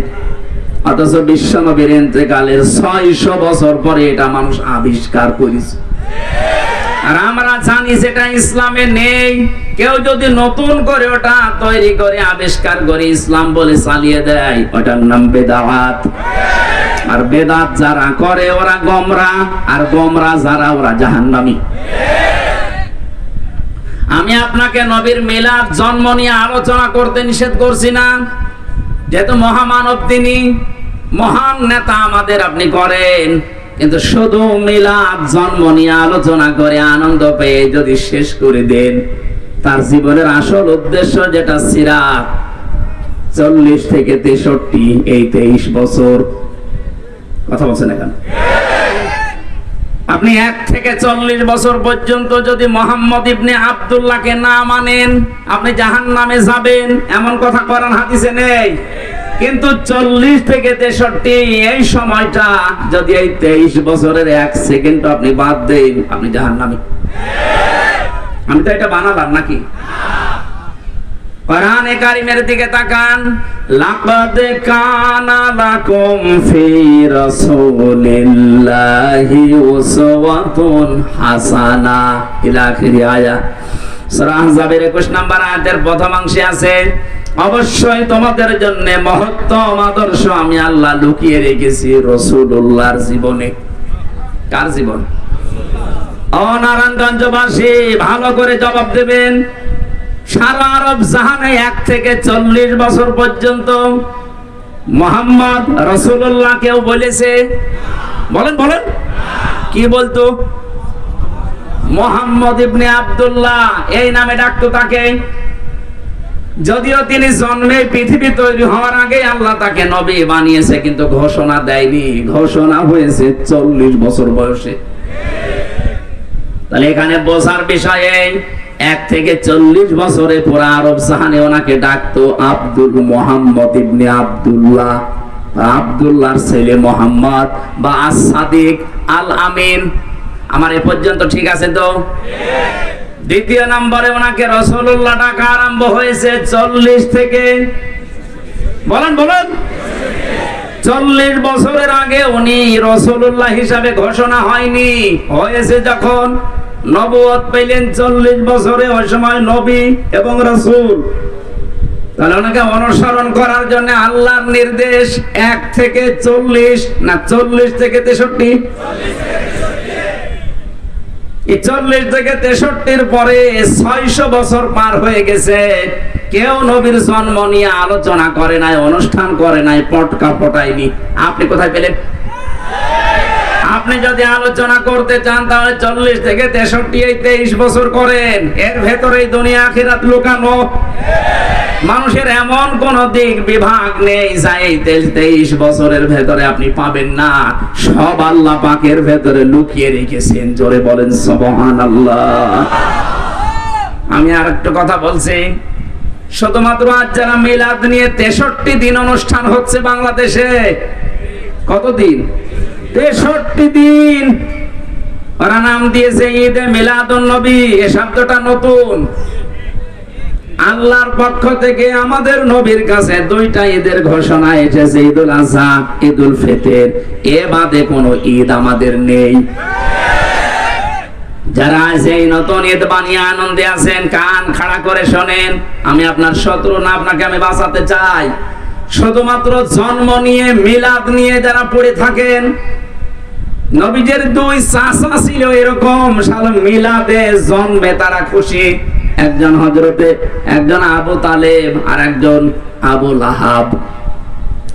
অথচ বিশ্ব নবীর ইন্তেকালের 600 বছর পরে এটা মানুষ আবিষ্কার করেছে। আর আমরা জানি যেটা ইসলামে নেই। কেউ যদি নতুন করে ওটা তৈরি করে আবিষ্কার করে ইসলাম বলে চালিয়ে দেয়, ওটার নাম বেদাত। আর বেদাত যারা করে ওরা গোমরা, আর গোমরা যারা ওরা জাহান্নামী। আমি আপনাকে নবীর মিলাদ, জন্ম নিয়ে আলোচনা করতে নিষেধ করছি না, যেহেতু মহামানব তিনি, মহান নেতা আমাদের, আপনি করেন। কিন্তু শুধু মিলাদ, জন্ম নিয়ে আলোচনা করে আনন্দ পেয়ে যদি শেষ করে দেন, তার জীবনের আসল উদ্দেশ্য যেটা সিরাত, 40 থেকে 63, এই 23 বছর। কথা বলছেন এখন? আপনি 1 থেকে 40 বছর পর্যন্ত যদি মোহাম্মদ ইবনে আব্দুল্লাহকে না মানেন, আপনি জাহান্নামে যাবেন, এমন কথা কোরআন হাদিসে নেই। কিন্তু 40 থেকে 63 এই সময়টা যদি এই 23 বছরের 1 সেকেন্ড আপনি বাদ দেন, আপনি জাহান্নামী। আমি তো এটা বানালাম নাকি? কোরআনে কারীমের দিকে তাকান, লাকাদ কানা লাকুম ফি রাসূলিল্লাহি উসওয়াতুন হাসানা ইলা আখিরি আয়াত। সূরা আহজাবের 21 নম্বর আয়াতের প্রথম অংশে আছে, অবশ্যই তোমাদের জন্য মহত্তম আদর্শ আমি আল্লাহ লুকিয়ে রেখেছি রাসূলুল্লাহর জীবনে। কার জীবন? ও নারায়ণগঞ্জবাসী, ভালো করে জবাব দেবেন। সারা আরব জাহানে 1 থেকে 40 বছর পর্যন্ত মুহাম্মদ রাসূলুল্লাহ কেউ বলেছে? বলেন বলেন, কি বলতো? মুহাম্মদ ইবনে আব্দুল্লাহ এই নামে ডাকতো তাকে। যদিও তিনি জন্মে পৃথিবী তৈরি হওয়ার আগে আল্লাহ তাকে নবী বানিয়েছে, কিন্তু ঘোষণা দেয়নি, ঘোষণা হয়েছে 40 বছর বয়সে। তাহলে এখানে বোঝার বিষয়ে 1 থেকে 40 বছরে পুরা আরব জাহানে ওনাকে ডাকতো আব্দুল মুহাম্মদ ইবনে আব্দুল্লাহ, আব্দুল্লাহর ছেলে মুহাম্মদ বা আস-সাদিক আল আমিন। আমার এ পর্যন্ত ঠিক আছে তো? দ্বিতীয় নম্বরে ওনাকে রাসূলুল্লাহ ডাকা আরম্ভ হয়েছে 40 থেকে, বলেন বলেন, 40 বছরের আগে উনি রাসূলুল্লাহ হিসাবে ঘোষণা হয়নি। হয়েছে যখন নবুয়ত পেলেন 40 বছরে, ওই সময় নবী এবং রাসূল। তাহলে ওনাকে অনুসরণ করার জন্য আল্লাহর নির্দেশ 1 থেকে 40 না 40 থেকে 63, 40 থেকে 63 পরে 600 বছর পার হয়ে গেছে। কেউ নবীর জন্ম নিয়ে আলোচনা করে নাই, অনুষ্ঠান করে নাই, পটকা ফটায়নি। আপনি কোথায় পেলেন? আপনি যদি আলোচনা করতে চান তাহলে 40 থেকে 63 এই 23 বছর করেন। এর ভেতরেই দুনিয়া আখিরাত লুকানো। মানুষের এমন কোন দিক বিভাগ নেই যা এই 23 বছরের ভেতরে আপনি পাবেন না। সব আল্লাহ পাকের ভেতরে লুকিয়ে রেখেছেন। জোরে বলেন সুবহানাল্লাহ। আমি আর একটা কথা বলছি, শুধুমাত্র আজ যারা মিলাদ নিয়ে 63 দিন অনুষ্ঠান হচ্ছে বাংলাদেশে। কতদিন? 63 দিন। ওরা নাম দিয়েছে ঈদে মিলাদুন নবী। এই শব্দটা নতুন। আল্লাহর পক্ষ থেকে আমাদের নবীর কাছে 2টা ঈদের ঘোষণা এসেছে, ঈদুল আযহা, ঈদুল ফিতর। এ বাদে কোনো ঈদ আমাদের নেই। যারা এই নতুন ঈদ বানিয়ে আনন্দে আছেন, কান খাড়া করে শোনেন। আমি আপনার শত্রু না, আপনাকে আমি বাঁচাতে চাই। শুধুমাত্র জন্ম নিয়ে, মিলাদ নিয়ে যারা পড়ে থাকেন, নবীজের 2 চাচা ছিল এরকম, সারা মিলাদে জন্মে তারা খুশি। একজন হযরতে, একজন আবু তালেব আর একজন আবু লাহাব।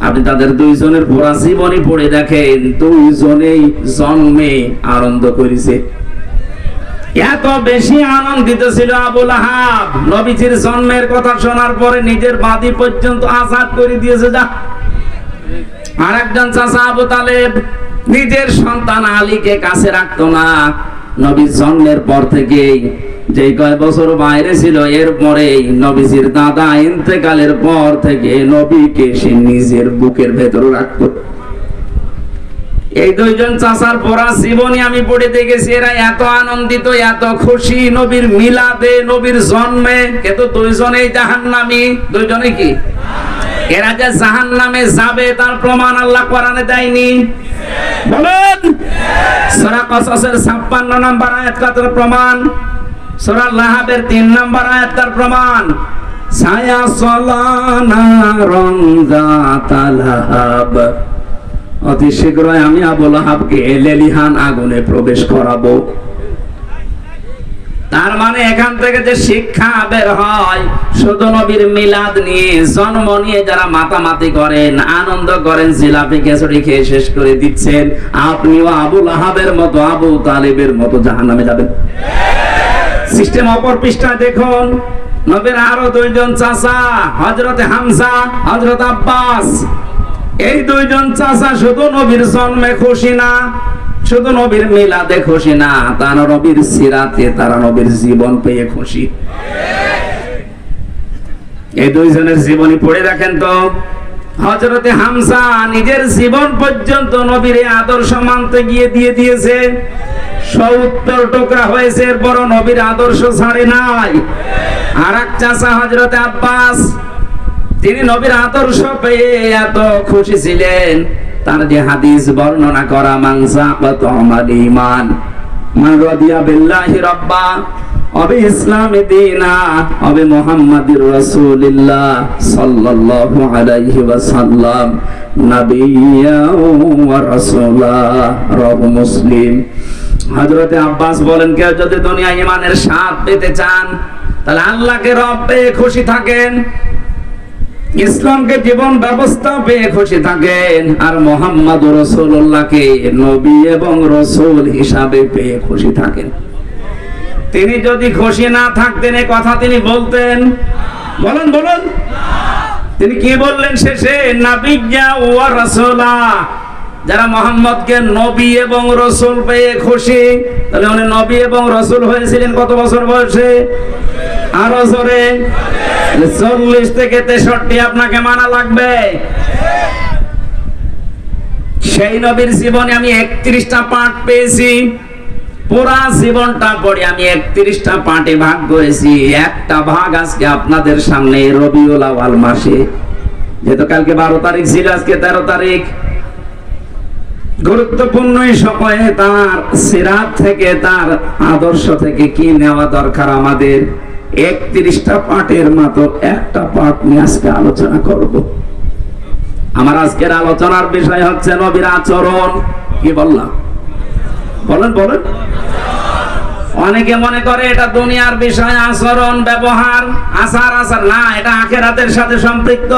আপনি তাদের 2 জনের পুরা জীবনী পড়ে দেখেন, 2 জনেই জন্মে আনন্দ করেছে। এত বেশি আনন্দিত ছিল আবু লাহাব, নবীজির জন্মের কথা শোনার পরে নিজের বাদী পর্যন্ত আজাদ করে দিয়েছে। যা আর একজন চাচা আবু তালেব নিজের সন্তান আলীকে কাছে রাখতো না। নবীর জন্মের পর থেকেই যে কয় বছর বাইরে ছিল, এরপরে নবীজির দাদা ইন্তেকালের পর থেকে নবীকে সে নিজের বুকের ভেতরে রাখতো। এই 2 জন চাচার পড়া জীবনী আমি পড়ে দেখেছি। এরা এত আনন্দিত, এত খুশি নবীর মিলাদে, নবীর জন্মে। কিন্তু 2 জনেই জাহান্নামী। 2 জনে কি? এরা যে জাহান্নামে যাবে তার প্রমাণ আল্লাহ কোরআনে দেয়নি? বলেন। সূরা কসসের 56 নম্বর আয়াত তার প্রমাণ, সূরা লাহাবের 3 নম্বর আয়াত তার প্রমাণ। ছায়া সলানা রংজাতাল লাহাব, অতি শীঘ্রই আমি আবু লাহাবকে লেলিহান আগুনে প্রবেশ করাবো। তার মানে এখান থেকে যে শিক্ষা বের হয়, শুধু নবীর মিলাদ নিয়ে, জন্ম নিয়ে যারা মাতামাতি করেন, আনন্দ করেন, জিলাপি খিচুড়ি খেয়ে শেষ করে দিচ্ছেন, আপনিও আবু লাহাবের মতো, আবু তালেবের মতো জাহান্নামে যাবেন। সিস্টেম অপর পৃষ্ঠায় দেখুন, নবীর আরো 2 জন চাচা, হযরতে হামজা, হযরত আব্বাস। এই 2 জন চাচা শুধু নবীর জন্মে খুশি না, শুধু নবীর মিলাদে খুশি না, তারা নবীর সিরাতে, তারা নবীর জীবন পেয়ে খুশি। এই 2 জনের জীবনী পড়ে দেখেন তো। হযরতে হামজা নিজের জীবন পর্যন্ত নবীর আদর্শ মানতে গিয়ে দিয়ে দিয়েছে, 70 টুকরা হয়েছে, এরপরও নবীর আদর্শ ছাড়ে নাই। আর এক চাচা হযরতে আব্বাস, তিনি নবীর আদর্শ পেয়ে এত খুশি ছিলেন, তার যে হাদিস বর্ণনা করা, মানসা আমাল ঈমান মান রাদিয়া বিল্লাহি রাব্বা অবে ইসলামে দিনা অবে মুহাম্মাদুর রাসূলুল্লাহ সাল্লাল্লাহু আলাইহি ওয়াসাল্লাম নবিয়্যা ওয়া রাসূলা, রাওয়াহু মুসলিম। হযরতে আব্বাস বলেন, কেউ যদি দুনিয়ায় ঈমানের স্বাদ পেতে চান, তাহলে আল্লাহকে রব পেয়ে খুশি থাকেন, ইসলামকে জীবন ব্যবস্থা পেয়ে খুশি থাকেন, আর মুহাম্মাদুর রাসূলুল্লাহকে নবী এবং রাসূল হিসাবে পেয়ে খুশি থাকেন। তিনি যদি খুশি না থাকতেন এই কথা তিনি বলতেন? বলেন বলেন। তিনি কি বললেন শেষে? নাবিয়্যা ওয়া রাসূলা, যারা মুহাম্মদকে নবী এবং রাসূল পেয়ে খুশি, তাহলে উনি নবী এবং রাসূল হয়েছিলেন কত বছর বয়সে? আরো জোরে। 40 থেকে 63 আপনাকে মানা লাগবে। সেই নবীর জীবনে আমি 31টা পাঠ পেয়েছি, পুরা জীবনটা পড়ে আমি 31টা পাঠে ভাগ করেছি। একটা ভাগ আজকে আপনাদের সামনে রবিউল আউয়াল মাসে, যেহেতু কালকে 12 তারিখ ছিল, আজকে 13 তারিখ, গুরুত্বপূর্ণ এই সময়ে তার সিরাত থেকে, তার আদর্শ থেকে কি নেওয়া দরকার আমাদের, 31টা পাঠের মতো একটা পাঠ নিয়ে আজকে আলোচনা করব। আমার আজকের আলোচনার বিষয় হচ্ছে নবীর আচরণ। কি বললাম? বলেন বলেন। অনেকে মনে করে এটা দুনিয়ার বিষয়, আচরণ, ব্যবহার, আচার আচার না, এটা আখিরাতের সাথে সম্পৃক্ত।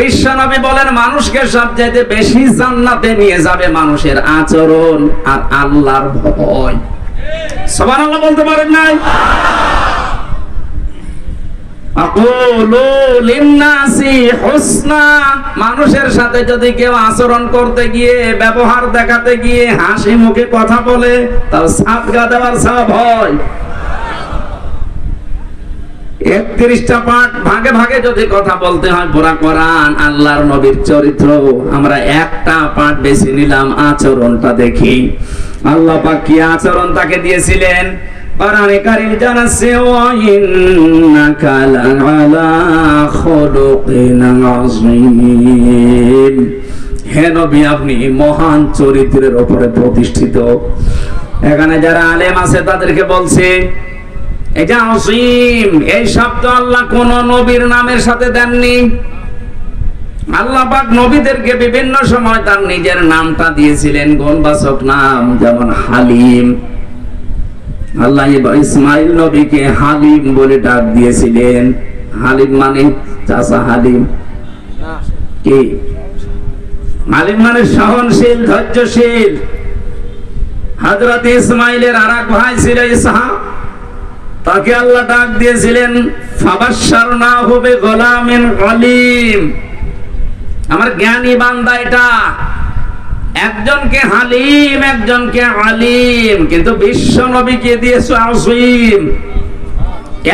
বিশ্বনবী বলেন, মানুষকে সবচেয়ে বেশি জান্নাতে নিয়ে যাবে মানুষের আচরণ আর আল্লাহর ভয়। সুবহানাল্লাহ বলতে পারেন নাই? আকুলু লিন্নাসি হুসনা, মানুষের সাথে যদি কেউ আচরণ করতে গিয়ে, ব্যবহার দেখাতে গিয়ে হাসি মুখে কথা বলে, তার সাদকা দেওয়ার সওয়াব হয়। 31টা পাঠ ভাগে ভাগে যদি কথা বলতে হয়, পুরা কোরআন, আল্লাহর নবীর চরিত্র, আমরা একটা পাঠ বেছে নিলাম, আচরণটা দেখি। আল্লাহ পাক কি আচরণ তাকে দিয়েছিলেন? কোরআনে কারীম জানাচ্ছে, ওয়া ইন্নাকা লাআলা খুলুকিন আযীম, হে নবী আপনি মহান চরিত্রের উপরে প্রতিষ্ঠিত। এখানে যারা আলেম আছে তাদেরকে বলছে, এই যে আযীম, এই শব্দ আল্লাহ কোন নবীর নামের সাথে দেননি। আল্লাহ পাক নবীদেরকে বিভিন্ন সময় তার নিজের নামটা দিয়েছিলেন, গুণবাচক নাম, যেমন হালিম। আল্লাহ ইসমাইল নবীকে হালিম বলে ডাক দিয়েছিলেন। হালিম মানে চাচা হালিম, কি হালিম মানে সহনশীল, ধৈর্যশীল। হযরত ইসমাইলের আরেক ভাই ছিল ইসহাক, তাকে আল্লাহ ডাক দিয়েছিলেন ফাবাশশারনাহু বিগুলামিন আলীম। আমার জ্ঞানী বান্দা এটা, একজনকে হালিম, একজনকে আলিম, কিন্তু বিশ্ব নবীকে দিয়েছে আযীম।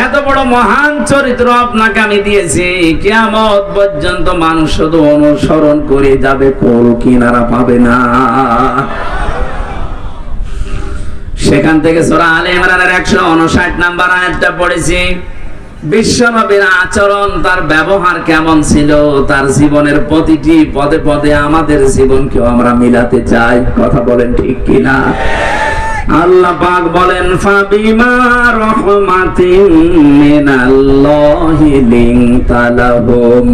এত বড় মহান চরিত্র আপনাকে আমি দিয়েছি, কিয়ামত পর্যন্ত মানুষ শুধু অনুসরণ করে যাবে, কোন কিনারা পাবে না। সেখান থেকে সূরা আলে ইমরানের 159 নম্বর আয়াতটা পড়েছি। বিশ্ব নবীর আচরণ, তার ব্যবহার কেমন ছিল, তার জীবনের প্রতিটি পদে পদে আমাদের জীবনকেও আমরা মিলাতে চাই। কথা বলেন ঠিক কিনা? আল্লাহ পাক বলেন, ফাবিমা রাহমাতিন মিনাল্লাহি লিনতা লাহুম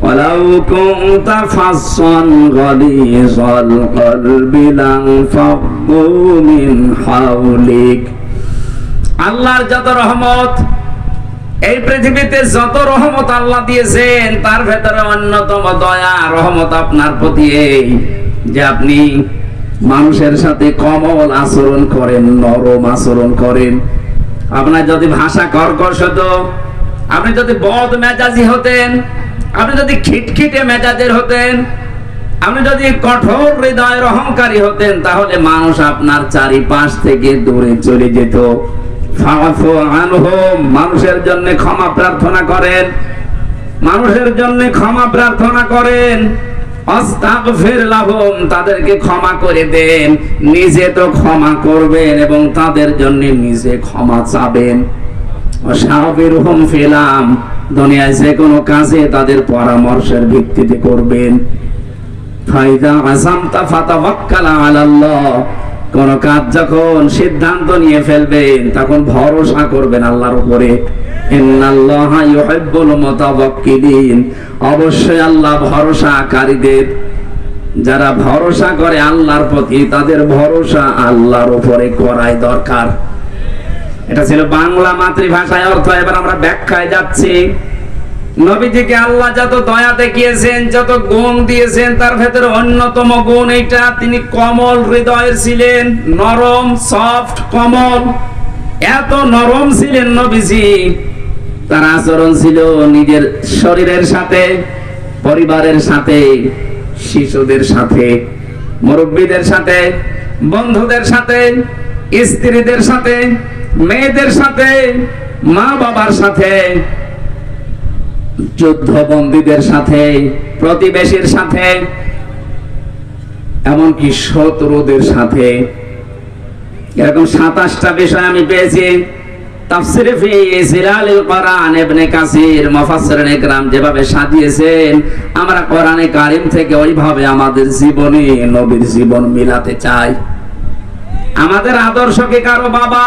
ওয়ালাউ কুনতা ফাসসান গালিযাল কলবি লানফাদ্দু মিন হাওলিক। আল্লাহর যত রহমত, এই পৃথিবীতে যত রহমত আল্লাহ দিয়েছেন, তার ভেতরে অন্যতম দয়া, রহমত আপনার প্রতি এই যে আপনি মানুষের সাথে কোমল আচরণ করেন, নরম আচরণ করেন। আপনার যদি ভাষা কর্কশ হতো, আপনি যদি বদ মেজাজি হতেন, আপনি যদি খিটখিটে মেজাজের হতেন, আপনি যদি কঠোর হৃদয়ের অহংকারী হতেন, তাহলে মানুষ আপনার চারিপাশ থেকে দূরে চলে যেত। ফাআফু আনহুম, মানুষের জন্য ক্ষমা প্রার্থনা করেন। মানুষের জন্য ক্ষমা প্রার্থনা করেন, আস্তাগফির লাহুম, তাদেরকে ক্ষমা করে দেন, নিজে তো ক্ষমা করবেন এবং তাদের জন্য নিজে ক্ষমা চাবেন। ওয়াশাবিরহুম ফিল আমর, দুনিয়ায় যে কোনো কাজে তাদের পরামর্শের ভিত্তিতে করবেন। ফাইদা আযামতা ফাতাওয়াক্কাল আলাল্লাহ, কোন কাজ যখন সিদ্ধান্ত নিয়ে ফেলবেন তখন ভরসা করবেন আল্লাহর উপরে। ইন্নাল্লাহা ইউহিব্বুল মুতাওয়াক্কিলিন, অবশ্যই আল্লাহ ভরসাকারীদের, যারা ভরসা করে আল্লাহর প্রতি তাদের ভরসা আল্লাহর উপরে করাই দরকার। এটা ছিল বাংলা মাতৃভাষায় অর্থ। এবার আমরা ব্যাখ্যায় যাচ্ছি। নবীজিকে আল্লাহ যত দয়া দেখিয়েছেন, যত গুণ দিয়েছেন, তার ভেতরে অন্যতম গুণ এইটা, তিনি কোমল হৃদয়ের ছিলেন, নরম, সফট, কোমল। এত নরম ছিলেন নবীজি, তার আচরণ ছিল নিজের শরীরের সাথে, পরিবারের সাথে, শিশুদের সাথে, মুরব্বীদের সাথে, বন্ধুদের সাথে, স্ত্রীদের সাথে, মেয়েদের সাথে, মা বাবার সাথে, যুদ্ধবন্দীদের সাথে, প্রতিবেশীর সাথে, এমনকি শত্রুদের সাথে। এরকম 27টা বিষয় আমি পেয়েছি। তাফসীরে ফি জিলালিল কোরআন ইবনে কাসির মুফাসসিরিন ইকরাম যেভাবে সাজিয়েছেন, আমরা কোরআনে কারীম থেকে ওইভাবে আমাদের জীবনে নবীর জীবন মিলাতে চাই। আমাদের আদর্শ কি কারো বাবা?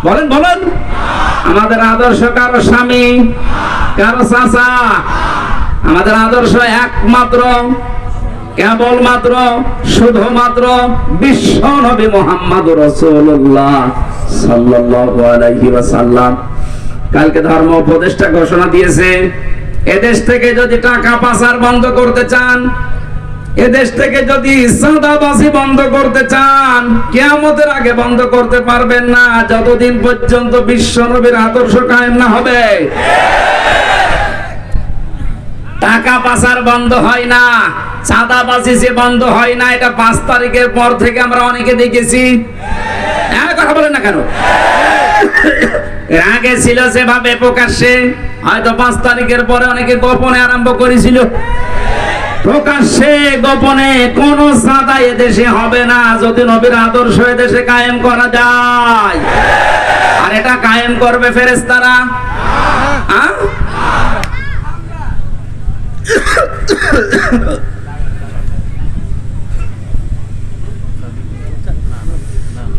বলেন বলেন। আমাদের আদর্শ কারো স্বামী, কারো চাচা? আমাদের আদর্শ একমাত্র, কেবলমাত্র, শুধুমাত্র বিশ্ব নবী মুহাম্মদুর রাসূলুল্লাহ সাল্লাল্লাহু আলাইহি ওয়াসাল্লাম। কালকে ধর্ম উপদেষ্টা ঘোষণা দিয়েছে, এদেশ থেকে যদি টাকা পাচার বন্ধ করতে চান, এদেশ থেকে যদি চাঁদাবাজি বন্ধ করতে চান, কিয়ামতের আগে বন্ধ করতে পারবেন না, যতদিন পর্যন্ত বিশ্ব নবীর আদর্শ কায়েম না হবে। টাকা পাচার বন্ধ হয় না, চাঁদাবাজি যে বন্ধ হয় না, এটা 5 তারিখের পর থেকে আমরা অনেকে দেখেছি। কথা বলেন না কেন? এর আগে ছিল যেভাবে প্রকাশ্যে, হয়তো 5 তারিখের পরে অনেকে গোপনে আরম্ভ করেছিল। প্রকাশ্যে গোপনে কোন চাঁদা এদেশে হবে না যদি নবীর আদর্শ এদেশে কায়েম করা যায়। আর এটা কায়েম করবে ফেরেশতারা।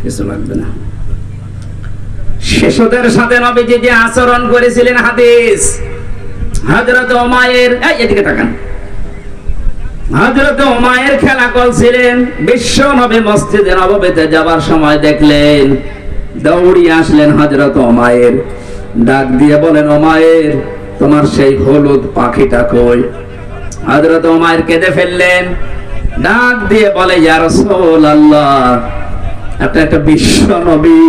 কিছু লাগবে না। শিশুদের সাথে নবীজি যে আচরণ করেছিলেন, হাদিস, হযরত উমাইর, এদিকে তাকান, হযরত উমাইর খেলা করছিলেন। বিশ্ব নবী মসজিদে নববীতে যাবার সময় দেখলেন, দৌড়িয়ে আসলেন হযরত উমাইর, ডাক দিয়ে বলেন, উমাইর, তোমার সেই হলুদ পাখিটা কই? হযরত উমাইর কেঁদে ফেললেন, ডাক দিয়ে বলে, ইয়া রাসূলুল্লাহ, একটা বিশ্ব নবী,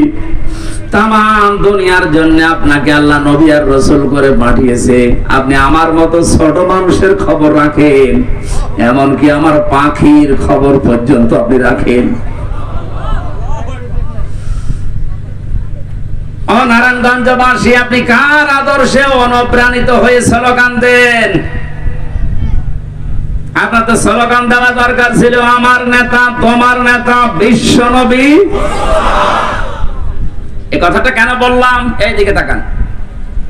তামাম দুনিয়ার জন্য আপনাকে আল্লাহ নবী আর রাসূল করে পাঠিয়েছে, আপনি আমার মতো ছোট মানুষের খবর রাখেন, এমনকি আমার পাখির খবর পর্যন্ত আপনি রাখেন। ও নারায়ণগঞ্জবাসী, আপনি কার আদর্শে অনুপ্রাণিত হয়ে স্লোগান দেন? আপনার তো স্লোগান দেওয়া দরকার ছিল, আমার নেতা, তোমার নেতা, বিশ্ব নবী। এই কথাটা কেন বললাম? এইদিকে তাকান,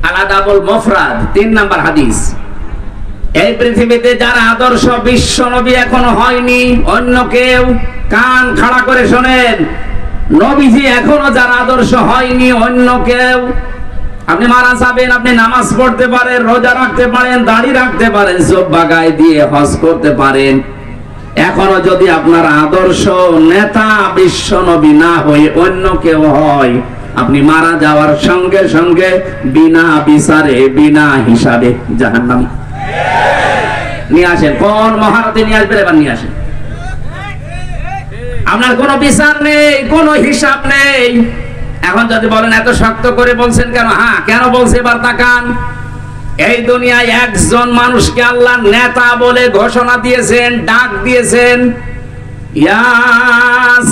আল-আদাবুল মুফরাদ 3 নাম্বার হাদিস। এই পৃথিবীতে যার আদর্শ বিশ্ব নবী এখনো হয়নি, অন্য কেউ, কান খাড়া করে শোনেন, নবীজি এখনো যার আদর্শ হয়নি, অন্য কেউ। আপনি মারা যাবেন, আপনি নামাজ পড়তে পারেন, রোজা রাখতে পারেন, দাড়ি রাখতে পারেন, জুব্বা গায়ে দিয়ে হজ করতে পারেন, এখনো যদি আপনার আদর্শ নেতা বিশ্ব নবী না হয়ে অন্য কেউ হয়, আপনি মারা যাওয়ার সঙ্গে সঙ্গে বিনা বিচারে, বিনা হিসাবে জাহান্নামী। নিয়ে আসেন, কোন মহারথী নিয়ে আসবেন, এবার নিয়ে আসেন। আপনার কোনো বিচার নেই, কোনো হিসাব নেই। এখন যদি বলেন এত শক্ত করে বলছেন কেন? হ্যাঁ, কেন বলছে এবার তাকান। এই দুনিয়ায় একজন মানুষকে আল্লাহ নেতা বলে ঘোষণা দিয়েছেন, ডাক দিয়েছেন, ইয়াসিন,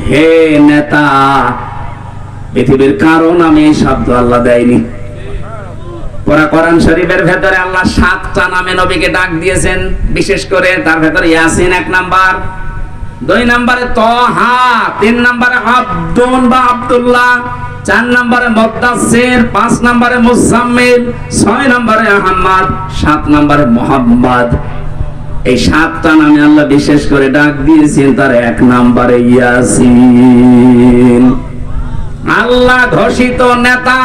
হে নেতা, পৃথিবীর কারণ আমি এই শব্দ আল্লাহ দেয়নি। কোরআন শরীফের ভেতরে আল্লাহ 7টা নামে নবীকে ডাক দিয়েছেন, বিশেষ করে তার ভেতরে ইয়াসিন 1 নাম্বার, 2 নম্বরে তহা, 3 নম্বরে আব্দুন বা আব্দুল্লাহ, 4 নম্বরে মুদ্দাসসির, 5 নম্বরে মুজাম্মিল, 6 নম্বরে আহমদ, 7 নম্বরে মুহাম্মদ। এই 7টা নামে আল্লাহ বিশেষ করে ডাক দিয়েছেন, তার 1 নম্বরে ইয়াসিন। আল্লাহ ঘোষিত নেতা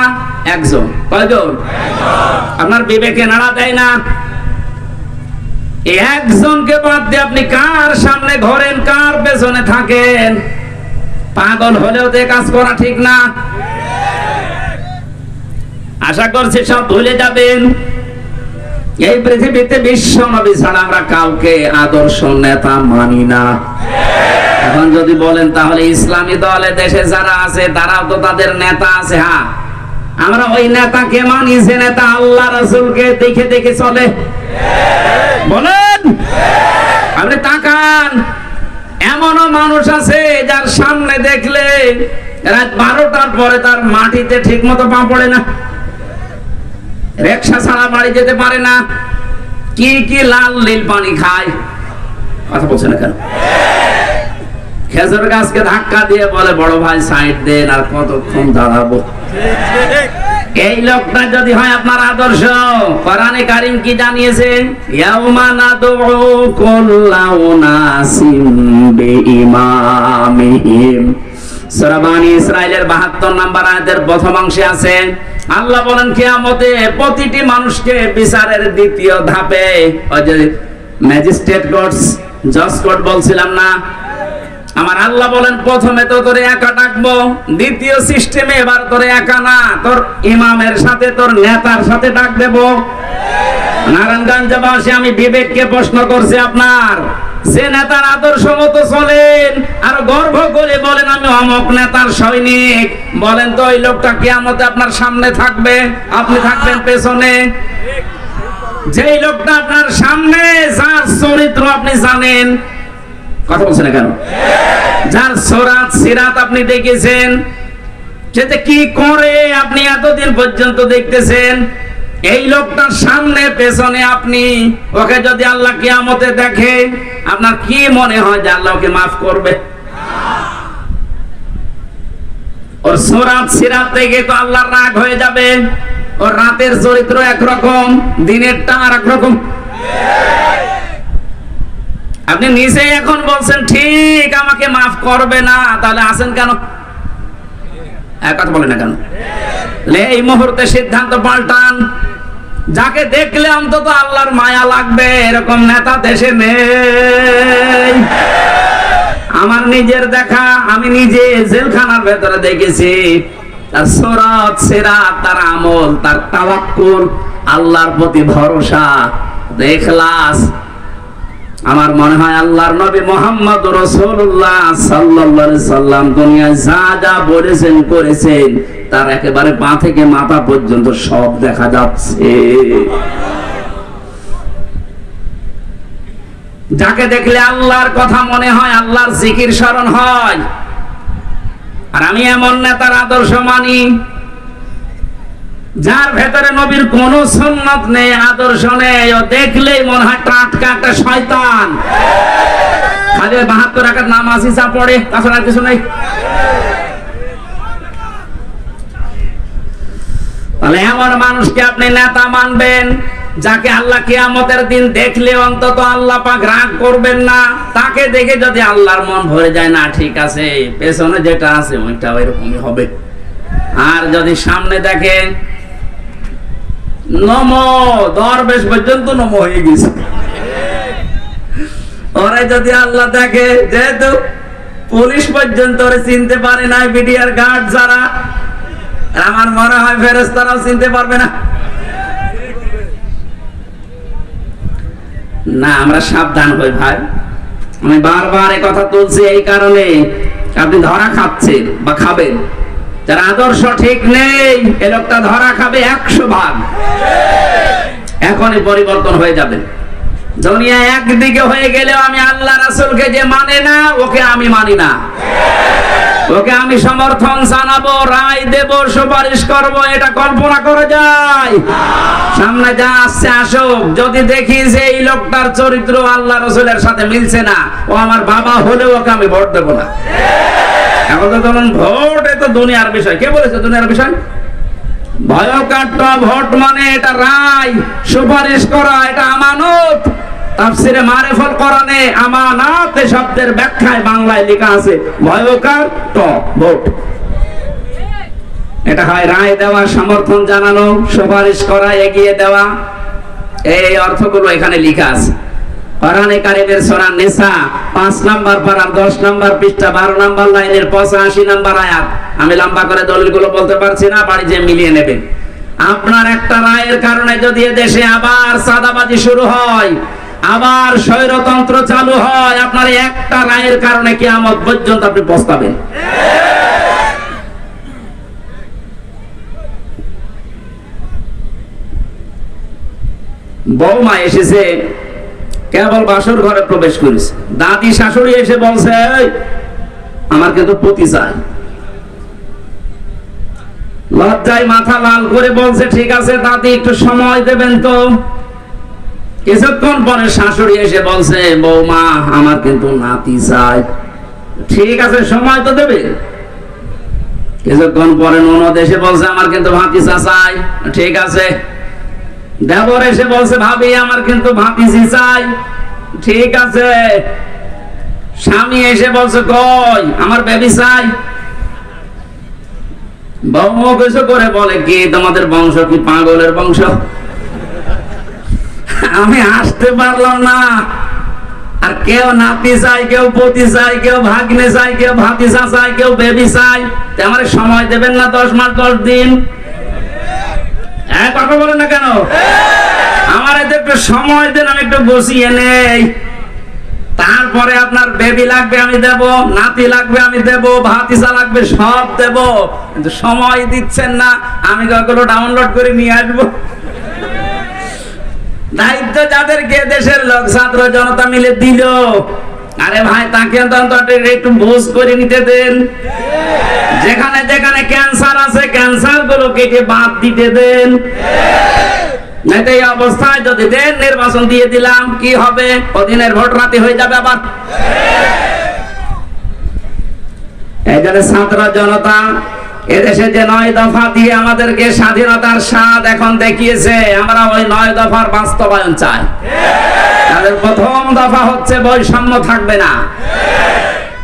একজন। কয়জন? আপনার বিবেকে নাড়া দেয় না? একজনকে বাদ দিয়ে আপনি কার সামনে ঘোরেন, কার পেছনে থাকেন? পাগল হলেও তো কাজ করা ঠিক না। আশা করছি সব ভুলে যাবেন। এই পৃথিবীতে বিশ্ব নবী ছাড়া আমরা কাউকে আদর্শ নেতা মানি না। এখন যদি বলেন তাহলে ইসলামী দলে দেশে যারা আছে তারাও তো তাদের নেতা আছে। হ্যাঁ, আমরা ওই নেতাকে মানি যে নেতা আল্লাহ রাসূলকে দেখে দেখে চলে। বলেন, আপনি তাকান, এমনও মানুষ আছে যার সামনে দেখলে রাত 12টার পরে তার মাটিতে ঠিক মতো পা পড়ে না, রিকশা ছাড়া বাড়ি যেতে পারে না, কি কি লাল নীল পানি খায়। কথা বলছে না কেন? খেজুর গাছকে ধাক্কা দিয়ে বলে বড় ভাই সাইড দেন, আর কতক্ষণ দাঁড়াবো। এই লোকটা যদি হয় আপনার আদর্শ, কোরআনে কারীম কি জানিয়েছে? ইয়াউমা নাদউ কুল্লা উনাসিম বিইমামিহিম। সূরা বনী ইসরাঈলের 72 নম্বর আয়াতের প্রথম অংশে আছে, আল্লাহ বলেন কিয়ামতে প্রতিটি মানুষকে বিচারের দ্বিতীয় ধাপে, ওই যে ম্যাজিস্ট্রেট কোর্টস, জজ কোর্ট বলছিলাম না, আমার আল্লাহ বলেন প্রথমে তো তোরে একা ডাকবো, দ্বিতীয় সিস্টেমে এবার তোরে একা না, তোর ইমামের সাথে, তোর নেতার সাথে ডাক দেব। নারায়ণগঞ্জবাসী, আমি বিবেককে প্রশ্ন করছি, আপনার যে নেতার আদর্শ মতো চলেন আর গর্ব করে বলেন আমি অমুক নেতার সৈনিক, বলেন তো ওই লোকটা কিয়ামতে আপনার সামনে থাকবে, আপনি থাকবেন পেছনে? যেই লোকটা আপনার সামনে, যার চরিত্র আপনি জানেন, কথা বলছেন না কেন, যার সরাত সিরাত আপনি দেখেছেন, সেটা কি করে আপনি এতদিন পর্যন্ত দেখতেছেন, এই লোকটার সামনে পেছনে আপনি, ওকে যদি আল্লাহ কিয়ামতে দেখে আপনার কি মনে হয় যে আল্লাহ ওকে মাফ করবে? ওর সরাত সিরাত দেখে তো আল্লাহর রাগ হয়ে যাবে। ওর রাতের চরিত্র একরকম, দিনেরটা আর একরকম। আপনি নিজে এখন বলছেন ঠিক আমাকে মাফ করবে না, তাহলে আছেন কেন? কথা বলেন না কেন? এই মুহূর্তে সিদ্ধান্ত পাল্টান। যাকে দেখলে অন্তত আল্লাহর মায়া লাগবে এরকম নেতা দেশে নেই। আমার নিজের দেখা, আমি নিজে জেলখানার ভেতরে দেখেছি, তার সরাত সিরাত, তার আমল, তার তাওয়াক্কুল, আল্লাহর প্রতি ভরসা, ইখলাস। আমার মনে হয় আল্লাহর নবী মুহাম্মদ রাসূলুল্লাহ সাল্লাল্লাহু আলাইহি সাল্লাম দুনিয়ায় যা যা বলেছেন করেছেন, তার একেবারে পা থেকে মাথা পর্যন্ত সব দেখা যাচ্ছে। যাকে দেখলে আল্লাহর কথা মনে হয়, আল্লাহর জিকির স্মরণ হয়। আর আমি এমন নেতার আদর্শ মানি যার ভেতরে নবীর কোন সুন্নাত নেই, আদর্শ নেই, ও দেখলেই মনে হয় টাটকা একটা শয়তান। খালি 72 রাকাত নামাজই যা পড়ে, তাছাড়া আর কিছু নেই। তাহলে এমন মানুষকে আপনি নেতা মানবেন যাকে আল্লাহ কিয়ামতের দিন দেখলে অন্তত আল্লাহ পাক রাগ করবেন না। তাকে দেখে যদি আল্লাহর মন ভরে যায়, না ঠিক আছে, পেছনে যেটা আছে ওইটা ওইরকমই হবে। আর যদি সামনে দেখে নমো, দরবেশ পর্যন্ত নমো হয়ে গেছে, ওরে যদি আল্লাহ দেখে, যেহেতু পুলিশ পর্যন্ত ওরে চিনতে পারে না, বিডিআর গার্ড যারা, আমার মনে হয় ফেরেশতারাও চিনতে পারবে না। না, আমরা সাবধান হই ভাই। আমি বারবার এই কথা তুলছি এই কারণে, আপনি ধরা খাচ্ছেন বা খাবেন, যার আদর্শ ঠিক নেই, এ লোকটা ধরা খাবে 100 ভাগ। এখনই পরিবর্তন হয়ে যাবে। দুনিয়া একদিকে হয়ে গেলেও আমি আল্লাহ রাসূলকে যে মানে না, ওকে আমি মানি না। ওকে আমি সমর্থন জানাবো, রায় দেব, সুপারিশ করব, এটা কল্পনা করা যায়? সামনে যা আসছে আসুক, যদি দেখি যে এই লোকটার চরিত্র আল্লাহ রাসূলের সাথে মিলছে না, ও আমার বাবা হলেও ওকে আমি ভোট দেব না। এখন তো ধরুন ভোট, এ তো দুনিয়ার বিষয়। কে বলেছে দুনিয়ার বিষয়? ভয়কাট্টা ভোট মানে এটা রায়, সুপারিশ করা, এটা আমানত। তাফসিরে মারিফাতুল কোরআনে আমানাত শব্দের ব্যাখ্যায় বাংলায় লেখা আছে ভয়কাট্টা ভোট। এটা হয় রায় দেওয়া, সমর্থন জানানো, সুপারিশ করা, এগিয়ে দেওয়া, এই অর্থগুলো এখানে লেখা আছে। কোরআনে কারীমের সূরা নিসা 5 নম্বর পারা 10 নম্বর পৃষ্ঠা 12 নম্বর লাইনের 85 নম্বর আয়াত। আমি লম্বা করে দলিলগুলো বলতে পারছি না, বাড়ি যেয়ে মিলিয়ে নেবেন। আপনার একটা রায়ের কারণে যদি দেশে আবার সাদাবাজি শুরু হয়, আবার স্বৈরতন্ত্র চালু হয়, আপনার একটা রায়ের কারণে কিয়ামত পর্যন্ত আপনি পস্তাবেন। বৌমা এসেছে, কেবল বাসর ঘরে প্রবেশ করেছে, দাদি শাশুড়ি এসে বলছে আমার কিন্তু পতি চাই। লজ্জায় মাথা লাল করে বলছে ঠিক আছে দাদি একটু সময় দেবেন তো। কিছুক্ষণ পরে শাশুড়ি এসে বলছে বৌমা আমার কিন্তু নাতি চাই। ঠিক আছে সময় তো দেবে। কিছুক্ষণ পরে ননদ এসে বলছে আমার কিন্তু ভাতিজা চাই। ঠিক আছে। দেবর এসে বলছে ভাবি আমার কিন্তু ভাতিজি চাই। ঠিক আছে। স্বামী এসে বলছে কই আমার বেবি চাই। বৌমা কিছু করে বলে কি তোমাদের বংশ কি পাগলের বংশ? আমি আসতে পারলাম না। আর কেউ নাতি চাই, কেউ পতি চাই, কেউ ভাগ্নে চাই, কেউ ভাতিজা চাই, কেউ বেবি চাই। আমার সময় দেবেন না 10 মাস 10 দিন? কথা বলেন না কেন? আমার একটু সময় দেন, আমি একটু বসিয়ে নেই। তারপরে আপনার বেবি লাগবে আমি দেব, নাতি লাগবে আমি দেব, ভাতিজা লাগবে সব দেব। কিন্তু সময় দিচ্ছেন না, আমি ওগুলো ডাউনলোড করে নিয়ে আসবো। দায়িত্ব যাদেরকে দেশের লোক ছাত্র জনতা মিলে দিল, আরে ভাই তাকে একটু বুঝ করে নিতে দেন। যেখানে যেখানে ক্যান্সার আছে ক্যান্সার গুলো কেটে বাদ দিতে দেন। এই অবস্থায় যদি দেন নির্বাচন দিয়ে দিলাম কি হবে? ওদিনের ভোট রাতে হয়ে যাবে আবার। এই জন্য ছাত্র জনতা এদেশে যে 9 দফা দিয়ে আমাদেরকে স্বাধীনতার স্বাদ এখন দেখিয়েছে, আমরা ওই 9 দফার বাস্তবায়ন চাই। তাদের প্রথম দফা হচ্ছে বৈষম্য থাকবে না।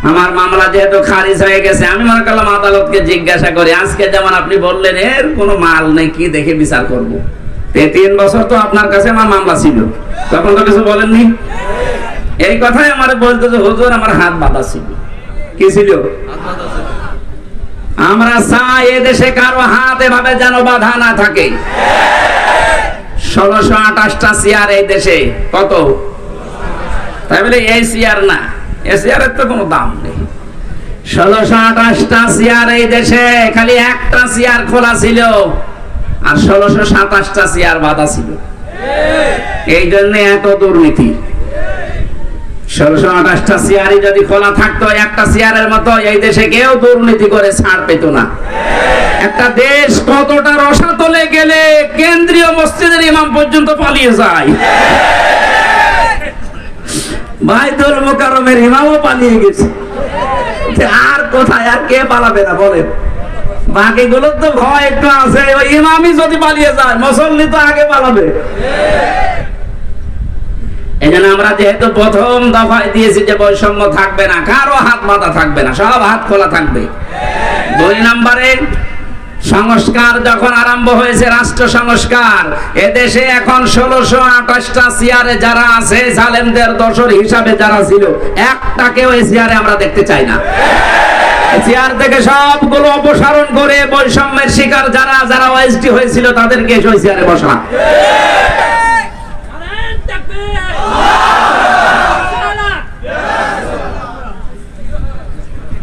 আমার মামলা যেহেতু খারিজ হয়ে গেছে, আমি মনে করলাম আদালতকে জিজ্ঞাসা করি, আজকে যেমন আপনি বললেন এর কোনো মাল নেই, কি দেখে বিচার করব? 3 বছর তো আপনার কাছে আমার মামলা ছিল, তখন তো কিছু বলেননি। এই কথাই আমার বলতে যে হুজুর আমার হাত বাঁধা ছিল। কি ছিল? আমরা চাই এদেশে কারো হাত এভাবে যেন বাঁধা না থাকে। 1628টা চেয়ার এই দেশে। কত? তাই বলে এই চেয়ার না, এই চেয়ারের তো কোনো দাম নেই। 1628টা চেয়ার এই দেশে, খালি একটা চেয়ার খোলা ছিল আর 1627টা চেয়ার বাঁধা ছিল। এই জন্য এত দুর্নীতি। 1628টা চেয়ারই যদি খোলা থাকতো একটা চেয়ারের মতো, এই দেশে কেউ দুর্নীতি করে ছাড় পেত না। একটা দেশ কতটা রসাতলে গেলে কেন্দ্রীয় মসজিদের ইমাম পর্যন্ত পালিয়ে যায়। বাইতুল মুকাররমের ইমামও পালিয়ে গেছে। আর কোথায় আর কে পালাবে না বলেন? বাকিগুলো তো ভয় একটু আছে, ওই ইমামই যদি পালিয়ে যায় মুসল্লি তো আগে পালাবে। এজন্য আমরা যেহেতু প্রথম দফায় দিয়েছি যে বৈষম্য থাকবে না, কারো হাত বাঁধা থাকবে না, সব হাত খোলা থাকবে। 2 নম্বরে সংস্কার যখন আরম্ভ হয়েছে, রাষ্ট্র সংস্কার, এদেশে এখন 1628টা চেয়ারে যারা আছে জালেমদের দোসর হিসাবে যারা ছিল, একটাকেও এই চেয়ারে আমরা দেখতে চাই না। চেয়ার থেকে সবগুলো অপসারণ করে বৈষম্যের শিকার যারা যারা ওএসডি হয়েছিল তাদেরকে ওই চেয়ারে বসা।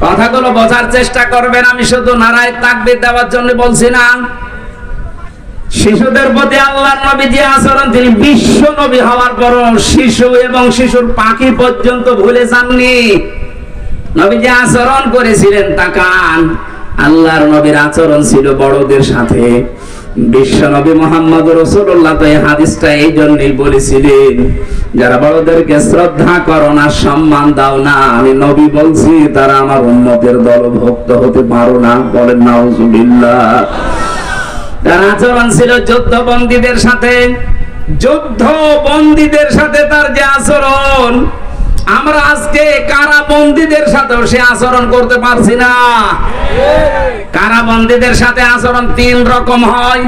কথাগুলো বোঝার চেষ্টা করবেন। আমি শুধু নারায়ে তাকবীর দেওয়ার জন্য বলছি না। শিশুদের প্রতি আল্লাহর নবী যে আচরণ, তিনি বিশ্ব নবী হওয়ার পর শিশু এবং শিশুর পাখি পর্যন্ত ভুলে যাননি। নবী যে আচরণ করেছিলেন তাকান, আল্লাহর নবীর আচরণ ছিল বড়দের সাথে। বিশ্ব নবী মুহাম্মদ রাসূলুল্লাহ তো এই হাদিসটা এই জন্যই বলেছিলেন, যারা বড়দেরকে শ্রদ্ধা করো না, সম্মান দাও না, আমি নবী বলছি তারা আমার উম্মতের দলভুক্ত হতে পারো না। বলেন নাউজুবিল্লাহ। তার আচরণ ছিল যুদ্ধবন্দীদের সাথে, যুদ্ধবন্দীদের সাথে তার যে আচরণ, আমরা আজকে কারাবন্দীদের সাথেও সে আচরণ করতে পারছি না। কারাবন্দীদের সাথে আচরণ তিন রকম হয়।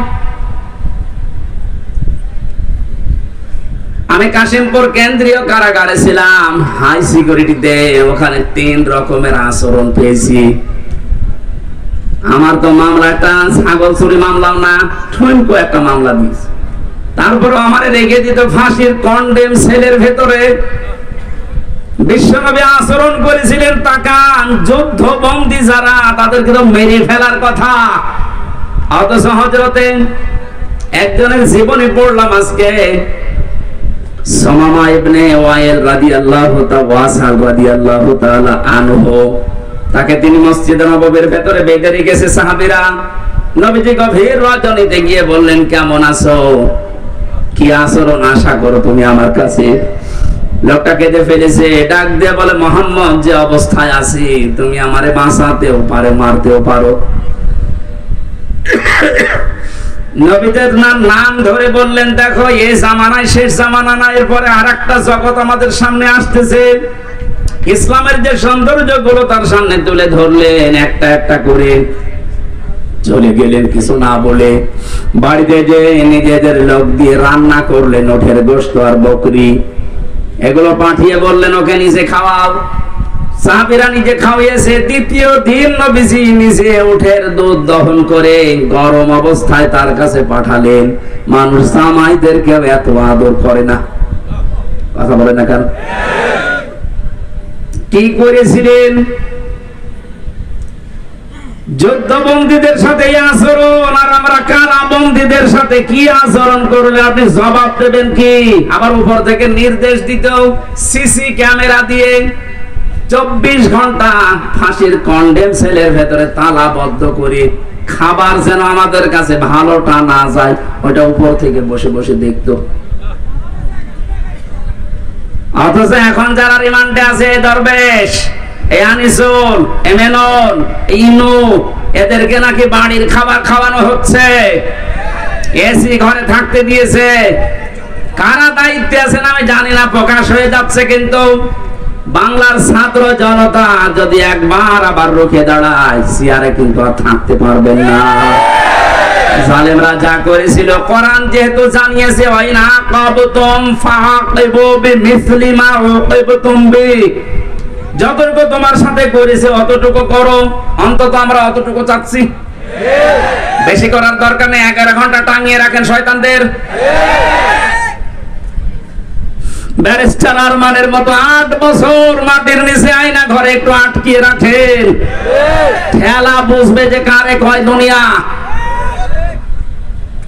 আমি কাশিমপুর কেন্দ্রীয় কারাগারে ছিলাম, হাই সিকিউরিটিতে। ওখানে তিন রকমের আচরণ পেয়েছি। আমার তো মামলা একটা ছাগল চুরি মামলাও না, ঠুনকো একটা মামলা দিয়েছে। তারপরে আমারে রেখে দিত ফাঁসির কন্ডেম সেলের ভেতরে। বিশ্বনবী আচরণ করেছিলেন তাকান, যুদ্ধবন্দী যারা তাদেরকে তো মেরে ফেলার কথা, অথচ হযরতে একজনের জীবনী পড়লাম আজকে, সুমামা ইবনে ওয়াইল রাদিয়াল্লাহু তাআলা আনহু। তাকে তিনি মসজিদে নববীর ভেতরে বেঁধে রেখেছে সাহাবীরা। নবীজি গভীর রজনীতে গিয়ে বললেন, কেমন আছো, কি আচরণ আশা করো তুমি আমার কাছে? লোকটা কেঁদে ফেলেছে, ডাক দিয়ে বলে, মুহাম্মদ যে অবস্থায় আছি তুমি আমারে বাঁচাতেও পারো, মারতেও পারো। নবীদের নাম ধরে বললেন, দেখো এই জামানায় শেষ জামানা না, এরপরে আরেকটা জগৎ আমাদের সামনে আসতেছে। ইসলামের যে সৌন্দর্য গুলো তার সামনে তুলে ধরলেন, একটা একটা করে চলে গেলেন কিছু না বলে। বাড়িতে যে নিজেদের লোক দিয়ে রান্না করলেন ওঠের গোশত আর বকরি, এগুলো পাঠিয়ে বললেন ওকে নিজে খাওয়াও। সাহাবীরা নিজে খাওয়িয়েছে। দ্বিতীয় দিন নবীজি নিজে উঠের দুধ দহন করে গরম অবস্থায় তার কাছে পাঠালেন। মানুষ জামাইদেরকে এত আদর করে না, কথা বলে না কেন? কি করেছিলেন? যুদ্ধবন্দীদের সাথে আচরণ, আর আমরা কারাবন্দীদের সাথে কি আচরণ করলে আপনি জবাব দেবেন কি? আবার উপর থেকে নির্দেশ দিত সিসি ক্যামেরা দিয়ে 24 ঘন্টা ফাঁসির কন্ডেম সেলের ভেতরে তালাবদ্ধ করে খাবার যেন আমাদের কাছে ভালোটা না যায়, ওটা উপর থেকে বসে বসে দেখতো। অথচ এখন যারা রিমান্ডে আছে, দরবেশ, আনিসুল, এমেনুল, ইনু, এদেরকে নাকি বাড়ির খাবার খাওয়ানো হচ্ছে, এসি ঘরে থাকতে দিয়েছে। কারা দায়িত্বে আছেন আমি জানি না, প্রকাশ হয়ে যাচ্ছে। কিন্তু বাংলার ছাত্র জনতা যদি একবার আবার রুখে দাঁড়ায়, চেয়ারে কিন্তু আর থাকতে পারবেন না। জালেমরা যা করেছিল, কোরআন যেহেতু জানিয়েছে, ওয়াইনা কাবতুম ফাআকিবু বিমিসলি মা উকিবতুম বি, যতটুকু তোমার সাথে করেছে অতটুকু করো। অন্তত আমরা অতটুকু চাচ্ছি, বেশি করার দরকার নেই। 11 ঘন্টা টাঙিয়ে রাখেন শয়তানদের। ব্যারিস্টার আরমানের মতো 8 বছর মাটির নিচে আয়না ঘরে একটু আটকিয়ে রাখেন, খেলা বুঝবে যে কারে কয় দুনিয়া।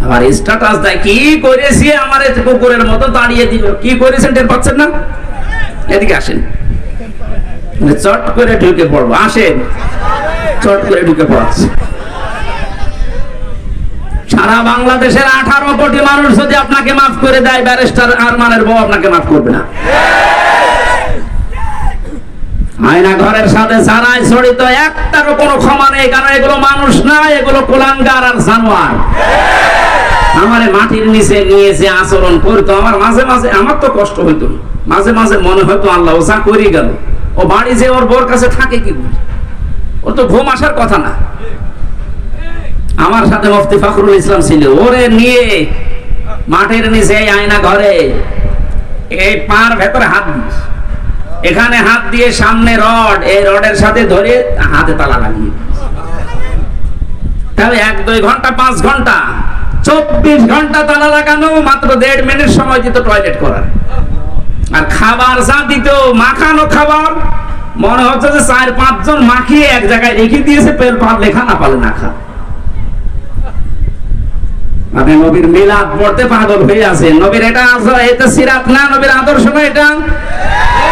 আবার স্ট্যাটাস দেয়, কি করেছি আমার কুকুরের মতো দাঁড়িয়ে দিল। কি করেছেন টের পাচ্ছেন না? এদিকে আসেন, চট করে ঢুকে পড়বো। আসেন, চট করে ঢুকে পড়াচ্ছে। সারা বাংলাদেশের 18 কোটি মানুষ যদি আপনাকে মাফ করে দেয়, ব্যারিস্টার আরমানের বউ আপনাকে মাফ করবে না। আয়না ঘরের সাথে যারাই জড়িত, একটারও কোনো ক্ষমা নেই, কারণ এগুলো মানুষ না, এগুলো কুলাঙ্গার আর জানোয়ার। আমারে মাটির নিচে নিয়ে যে আচরণ করতো, আমার মাঝে মাঝে আমার তো কষ্ট হইতো, মাঝে মাঝে মনে হতো আল্লাহ ও যা করে গেল, ও বাড়ি যে ওর বোর কাছে থাকে কি করে, ওর তো ঘুম আসার কথা না। আমার সাথে মুফতি ফখরুল ইসলাম ছিল, ওরে নিয়ে মাটির নিচে আয়না ঘরে এই পার ভেতরে হাত দিয়ে, এখানে হাত দিয়ে সামনে রড, এই রডের সাথে ধরে হাতে তালা লাগিয়ে, তাহলে 1-2 ঘন্টা 5 ঘন্টা 24 ঘন্টা তালা লাগানো, মাত্র 1.5 মিনিট সময় দিত টয়লেট করার। আর খাবার যা দিত, মাখানো খাবার, মনে হচ্ছে যে 4-5 জন মাখিয়ে এক জায়গায় রেখে দিয়েছে, পেল পারলে খা, না পারলে না খা। আপনি নবীর মিলাদ পড়তে পাগল হয়ে আছেন। নবীর এটা এটা সিরাত না, নবীর আদর্শ না এটা।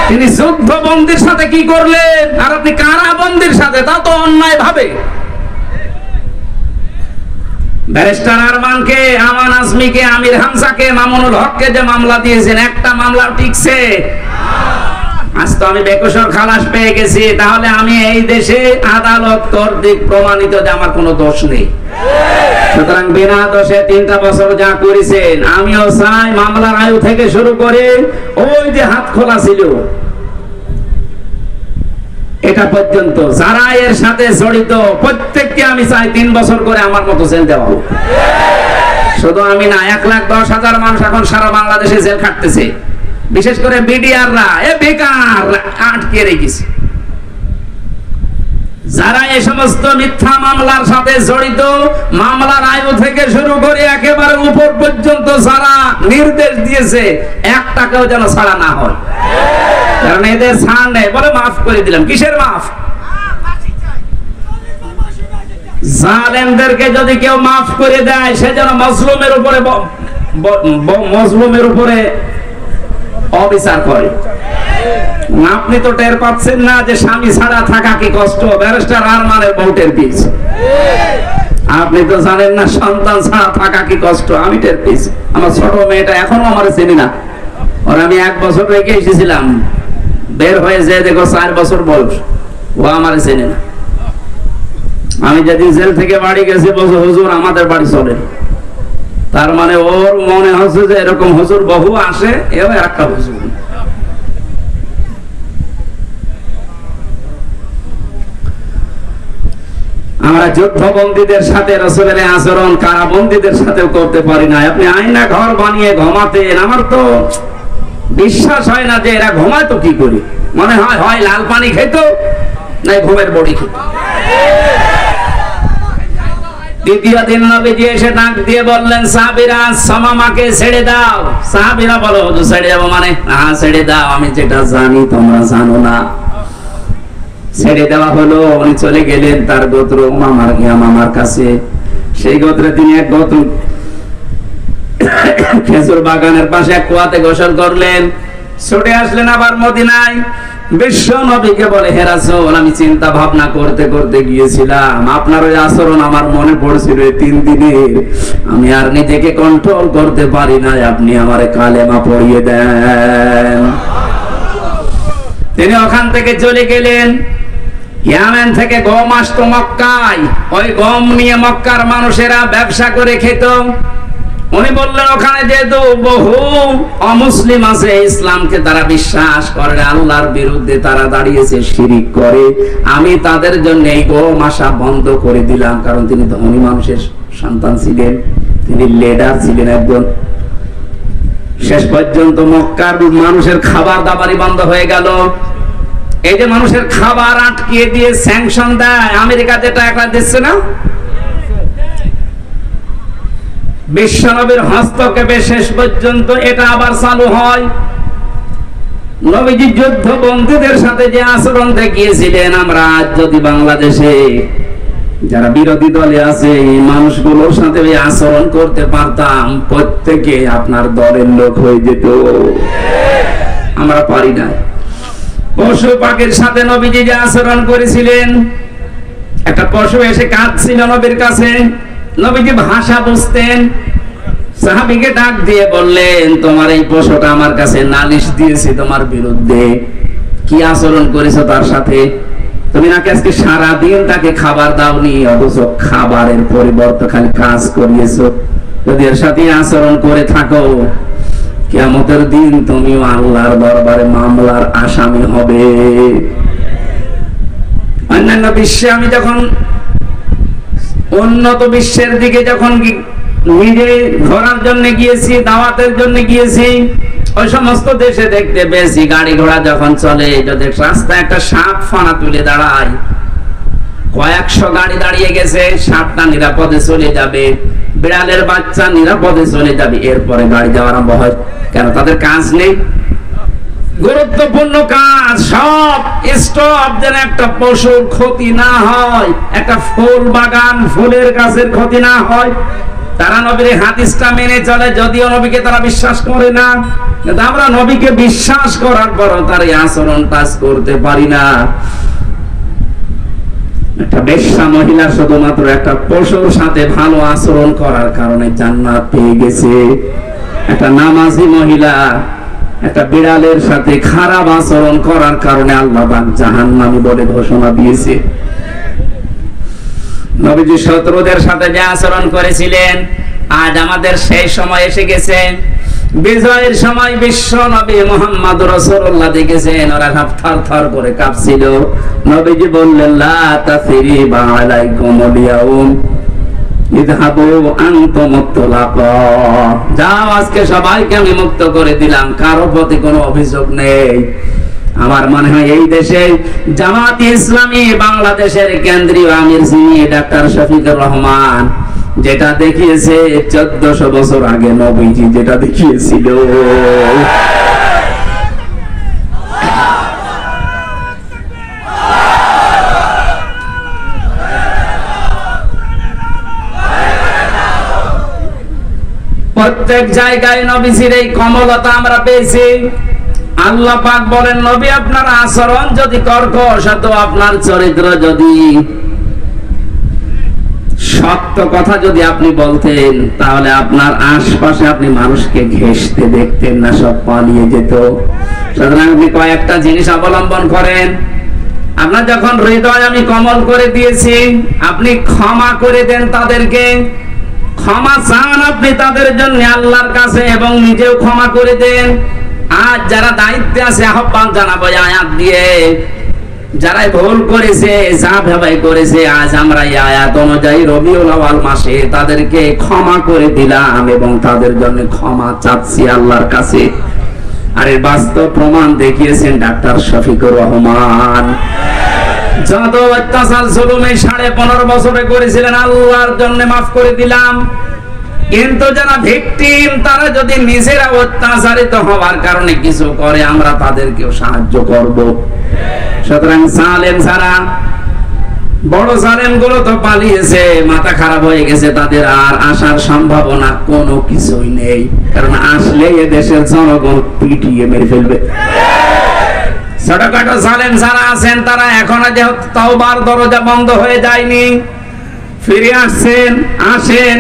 তিনি যুদ্ধবন্দীর সাথে কি করলেন, আর আপনি কারাবন্দীর সাথে, তা তো অন্যায় ভাবে। ব্যারিস্টার আরমানকে, আমান আজমিকে, আমির হামজাকে, মামুনুল হককে যে মামলা দিয়েছেন, একটা মামলা টিকছে? আজ তো আমি বেকসুর খালাস পেয়ে গেছি। তাহলে আমি এই দেশে আদালত কর্তৃক প্রমাণিত যে আমার কোনো দোষ নেই। সুতরাং বিনা দোষে 3টা বছর যা করেছেন, আমিও চাই মামলার আয়ু থেকে শুরু করে ওই যে হাত খোলা ছিল এটা পর্যন্ত যারা এর সাথে জড়িত প্রত্যেককে আমি চাই 3 বছর করে আমার মতো জেল দেওয়া হোক। শুধু আমি না, 1,10,000 মানুষ এখন সারা বাংলাদেশে জেল খাটতেছে। বিশেষ করে বিডিআররা বেকার আটকে রেখেছে। যারা এই সমস্ত মিথ্যা মামলার সাথে জড়িত, মামলার আয়ু থেকে শুরু করে একেবারে উপর পর্যন্ত যারা নির্দেশ দিয়েছে, একটাকেও যেন ছাড়া না হয়। কারণ এদের ছাড় নেই, বলে মাফ করে দিলাম। কিসের মাফ? জালেমদেরকে যদি কেউ মাফ করে দেয়, সে যেন মজলুমের উপরে অবিচার করে। আপনি তো টের পাচ্ছেন না যে স্বামী ছাড়া থাকা কি কষ্ট? ব্যারিস্টার আরমানের বউটের পিছ। আপনি তো জানেন না সন্তান ছাড়া থাকা কি কষ্ট। আমি টের পেয়েছি। আমার ছোট মেয়েটা এখনো আমার চেনে না। ওর আমি 1 বছর রেখে এসেছিলাম, বের হয়ে যে দেখো 4 বছর বয়স, ও আমার চেনে না। আমি যেদিন জেল থেকে বাড়ি গেছি, বলছে হুজুর আমাদের বাড়ি চলে। তার মানে ওর মনে হচ্ছে যে এরকম হুজুর বহু আসে, এও একটা হুজুর। আমরা যুদ্ধবন্দীদের সাথে রাসূলের আচরণ কারাবন্দীদের সাথেও করতে পারি না। আপনি আয়না ঘর বানিয়ে ঘুমাতেন, আমার তো বিশ্বাস হয় না যে এরা ঘুমায় তো কি করে। মনে হয় হয় লাল পানি খেত, নাই ঘুমের বড়ি খেত। দ্বিতীয় দিন নবীজি এসে ডাক দিয়ে বললেন, সাহাবীরা সামামাকে ছেড়ে দাও। সাহাবীরা বলো, হুজুর ছেড়ে যাবো মানে? হ্যাঁ ছেড়ে দাও, আমি যেটা জানি তোমরা জানো না। ছেড়ে দেওয়া হলো। উনি চলে গেলেন তার গোত্র মামার কাছে। সেই গোত্রে তিনি এক গোত্র খেজুর বাগানের পাশে এক কুয়াতে গোসল করলেন। ছুটে আসলেন আবার মদিনায়। বিশ্ব নবীকে বলে, হে রাসূল, আমি চিন্তা ভাবনা করতে করতে গিয়েছিলাম, আপনার ওই আচরণ আমার মনে পড়ছিল 3 দিনের। আমি আর নিজেকে কন্ট্রোল করতে পারি না, আপনি আমারে কালেমা পড়িয়ে দেন। তিনি ওখান থেকে চলে গেলেন। ইয়ামেন থেকে গম আসতো মক্কায়, ওই গম নিয়ে মক্কার মানুষেরা ব্যবসা করে খেত। উনি বললেন, ওখানে যেহেতু বহু অমুসলিম আছে, ইসলামকে তারা বিশ্বাস করে, আল্লাহর বিরুদ্ধে তারা দাঁড়িয়েছে, শিরিক করে, আমি তাদের জন্য এই গম আসা বন্ধ করে দিলাম। কারণ তিনি ধনী মানুষের সন্তান ছিলেন, তিনি লিডার ছিলেন একজন। শেষ পর্যন্ত মক্কার মানুষের খাবার দাবারই বন্ধ হয়ে গেল। এই যে মানুষের খাবার আটকিয়ে দিয়ে স্যাংশন দেয়, আমেরিকা যেটা একটা দিচ্ছে না, বিশ্বনবীর হস্তক্ষেপে শেষ পর্যন্ত এটা আবার চালু হয়। নবীজি যুদ্ধবন্দীদের সাথে যে আচরণ দেখিয়েছিলেন, আমরা আজ যদি বাংলাদেশে যারা বিরোধী দলে আছে এই মানুষগুলোর সাথে আচরণ করতে পারতাম, প্রত্যেকে আপনার দলের লোক হয়ে যেত। আমরা পারি না। পশু পাখির সাথে নবীজি যে আচরণ করেছিলেন, একটা পশু এসে কাঁদছিল নবীর কাছে, নবীজি ভাষা বুঝতেন। সাহাবীকে ডাক দিয়ে বললেন, তোমার এই পশুটা আমার কাছে নালিশ দিয়েছে তোমার বিরুদ্ধে, কি আচরণ করেছো তার সাথে? তুমি নাকি আজকে সারাদিন তাকে খাবার দাওনি, অথচ খাবারের পরিবর্তে খালি কাজ করিয়েছো। যদি এর সাথে আচরণ করে থাকো, কিয়ামতের দিন তুমিও আল্লাহর দরবারে মামলার আসামি হবে। অন্যান্য বিশ্বে আমি যখন উন্নত বিশ্বের দিকে যখন নিজে ঘোরার জন্য গিয়েছি, দাওয়াতের জন্য গিয়েছি, ওই সমস্ত দেশে দেখতে পেয়েছি গাড়ি ঘোড়া যখন চলে, যদি রাস্তায় একটা সাপ ফানা তুলে দাঁড়ায়, কয়েকশো গাড়ি দাঁড়িয়ে গেছে, সাপটা নিরাপদে চলে যাবে, বিড়ালের বাচ্চা নিরাপদে চলে যাবে, এরপরে গাড়ি যাওয়া আরম্ভ হয়। কেন? তাদের কাজ নেই, গুরুত্বপূর্ণ কাজ সব স্টপ, যেন একটা পশুর ক্ষতি না হয়, একটা ফুল বাগান ফুলের গাছের ক্ষতি না হয়। তারা নবীর হাদিসটা মেনে চলে, যদিও নবীকে তারা বিশ্বাস করে না, কিন্তু আমরা নবীকে বিশ্বাস করার পরও তার এই আচরণ টাচ করতে পারি না। একটা বেশ্যা মহিলা শুধুমাত্র একটা পশুর সাথে ভালো আচরণ করার কারণে জান্নাত পেয়ে গেছে। একটা নামাজি মহিলা একটা বিড়ালের সাথে খারাপ আচরণ করার কারণে আল্লাহ পাক জাহান্নামী বলে ঘোষণা দিয়েছে। নবীজি শত্রুদের সাথে যে আচরণ করেছিলেন, আজ আমাদের সেই সময় এসে গেছে। বিজয়ের সময় বিশ্ব নবী মুহাম্মদ রাসূলুল্লাহ দেখেছেন, ওরা থরথর করে কাঁপছিল। নবীজি বললেন, লা তাসরিবা আলাইকুমুল ইয়াউম ইযহাবু আনতুম মুতলাকা। যাও, আজকে সবাইকে আমি মুক্ত করে দিলাম, কারো প্রতি কোনো অভিযোগ নেই। আমার মনে হয় এই দেশে জামাত ইসলামী বাংলাদেশের কেন্দ্রীয় আমির যিনি ডাক্তার শফিকুর রহমান, যেটা দেখিয়েছে 1400 বছর আগে নবীজি যেটা দেখিয়েছিল, প্রত্যেক জায়গায় নবীজির এই কমলতা আমরা পেয়েছি। আল্লাহ পাক বলেন, নবী আপনার আচরণ যদি কর্কশ হতো, আপনার চরিত্র যদি সত্য কথা যদি আপনি বলতেন, তাহলে আপনার আশপাশে আপনি মানুষকে ঘেঁষতে দেখতেন না, সব পালিয়ে যেত। সুতরাং আপনি কয়েকটা জিনিস অবলম্বন করেন। আপনার যখন হৃদয় আমি কমল করে দিয়েছি, আপনি ক্ষমা করে দেন তাদেরকে, ক্ষমা চান আপনি তাদের জন্য আল্লাহর কাছে, এবং নিজেও ক্ষমা করে দেন। আজ যারা দায়িত্বে আছে আহ্বান জানাবো আয়াত দিয়ে, যারা ভুল করেছে, যা ভাবাই করেছে, আজ আমরা এই আয়াত অনুযায়ী রবিউল আউয়াল মাসে তাদেরকে ক্ষমা করে দিলাম এবং তাদের জন্য ক্ষমা চাচ্ছি আল্লাহর কাছে। আর এর বাস্তব প্রমাণ দেখিয়েছেন ডাক্তার শফিকুর রহমান। যত অত্যাচার জুলুমে 15.5 বছরে করেছিলেন, আল্লাহর জন্য মাফ করে দিলাম। কিন্তু যারা ভিকটিম, তারা যদি নিজেরা অত্যাচারিত হওয়ার কারণে কিছু করে, আমরা তাদেরকেও সাহায্য করব। সুতরাং জালেম যারা, বড় জালেম গুলো তো পালিয়েছে, মাথা খারাপ হয়ে গেছে, তাদের আর আসার সম্ভাবনা কোনো কিছুই নেই, কারণ আসলে এ দেশের জনগণ পিটিয়ে মেরে ফেলবে। ছোটখাটো জালেম যারা আছেন, তারা এখনো যেহেতু তওবার দরজা বন্ধ হয়ে যায়নি, ফিরে আসছেন। আসেন,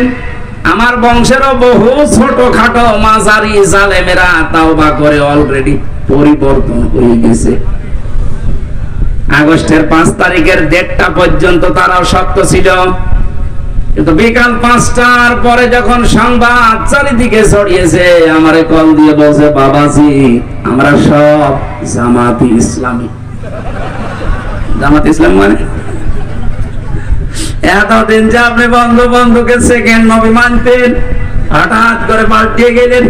আমার বংশেরও বহু ছোটখাটো মাঝারি জালেমেরা তাওবা করে অলরেডি পরিবর্তন হয়ে গেছে। আগস্টের 5 তারিখের ডেটটা পর্যন্ত তারাও শক্ত ছিল, কিন্তু বিকাল 5টার পরে যখন সংবাদ চারিদিকে ছড়িয়েছে, আমারে কল দিয়ে বলছে, বাবাজি আমরা সব জামাতি ইসলামী। জামাত ইসলাম মানে এতদিন যে আপনি বন্ধুকে সেকেন্ড নবী মানতেন, হঠাৎ করে পাল্টিয়ে গেলেন।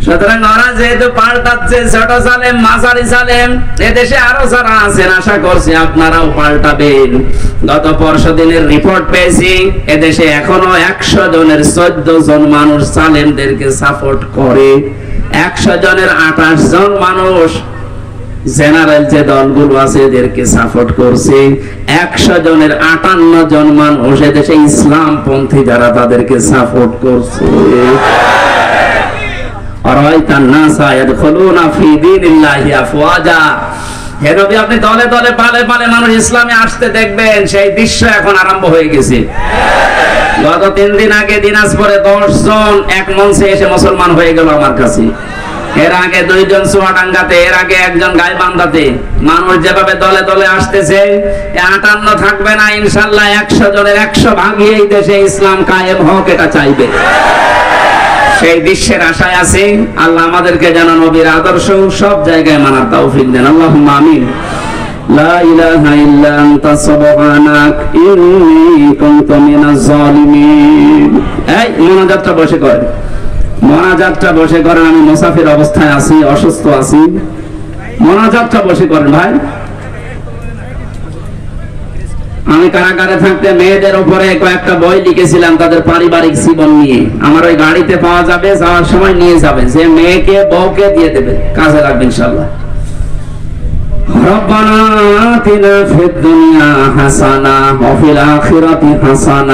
সুতরাং ওরা যেহেতু পাল্টাচ্ছে, ছোট জালেম, মাঝারি জালেম, এদেশে আরো যারা আছেন, আশা করছি আপনারাও পাল্টাবেন। গত পরশুদিনের রিপোর্ট পেয়েছি, এদেশে এখনো 100 জনের 14 জন মানুষ জালেমদেরকে সাপোর্ট করে। 100 জনের 28 জন মানুষ জেনারেল যে দলগুলো আছে এদেরকে সাপোর্ট করছে। 100 জনের 58 জন মানুষ এদেশে ইসলামপন্থী যারা, তাদেরকে সাপোর্ট করছে। আপনি দলে দলে পালে পালে মানুষ ইসলামে আসতে দেখবেন, সেই দৃশ্য এখন আরম্ভ হয়ে গেছে। গত 3 দিন আগে দিনাজপুরে 10 জন এক মঞ্চে এসে মুসলমান হয়ে গেল আমার কাছে। এর আগে 2 জন চুয়াডাঙ্গাতে, এর আগে 1 জন গাইবান্ধাতে। মানুষ যেভাবে দলে দলে আসতেছে, 58 থাকবে না ইনশাআল্লাহ, 100 জনের 100 ভাগই এই দেশে ইসলাম কায়েম হোক, এটা চাইবে। সেই দৃশ্যের আশায় আছে। আল্লাহ আমাদেরকে যেন নবীর আদর্শ সব জায়গায় মানার তৌফিক দেন, আল্লাহুম্মা আমিন। লা ইলাহা ইল্লা আনতা সুবহানাক ইন্নী কুনতু মিনাজ জালিমিন। এই মোনাজাতটা বসে করেন, মোনাজাতটা বসে করেন। আমি মুসাফির অবস্থায় আছি, অসুস্থ আছি, মোনাজাতটা বসে করেন ভাই। আমি কারাগারে থাকতে মেয়েদের উপরে কয়েকটা বই লিখেছিলাম তাদের পারিবারিক জীবন নিয়ে। আমার ওই গাড়িতে পাওয়া যাবে, যাওয়ার সময় নিয়ে যাবেন, যে মেয়েকে বউকে দিয়ে দেবে, কাজে লাগবে ইনশাআল্লাহ। রব্বানা আতিনা ফিদ দুনিয়া হাসানা ওয়া ফিল আখিরাতি হাসানা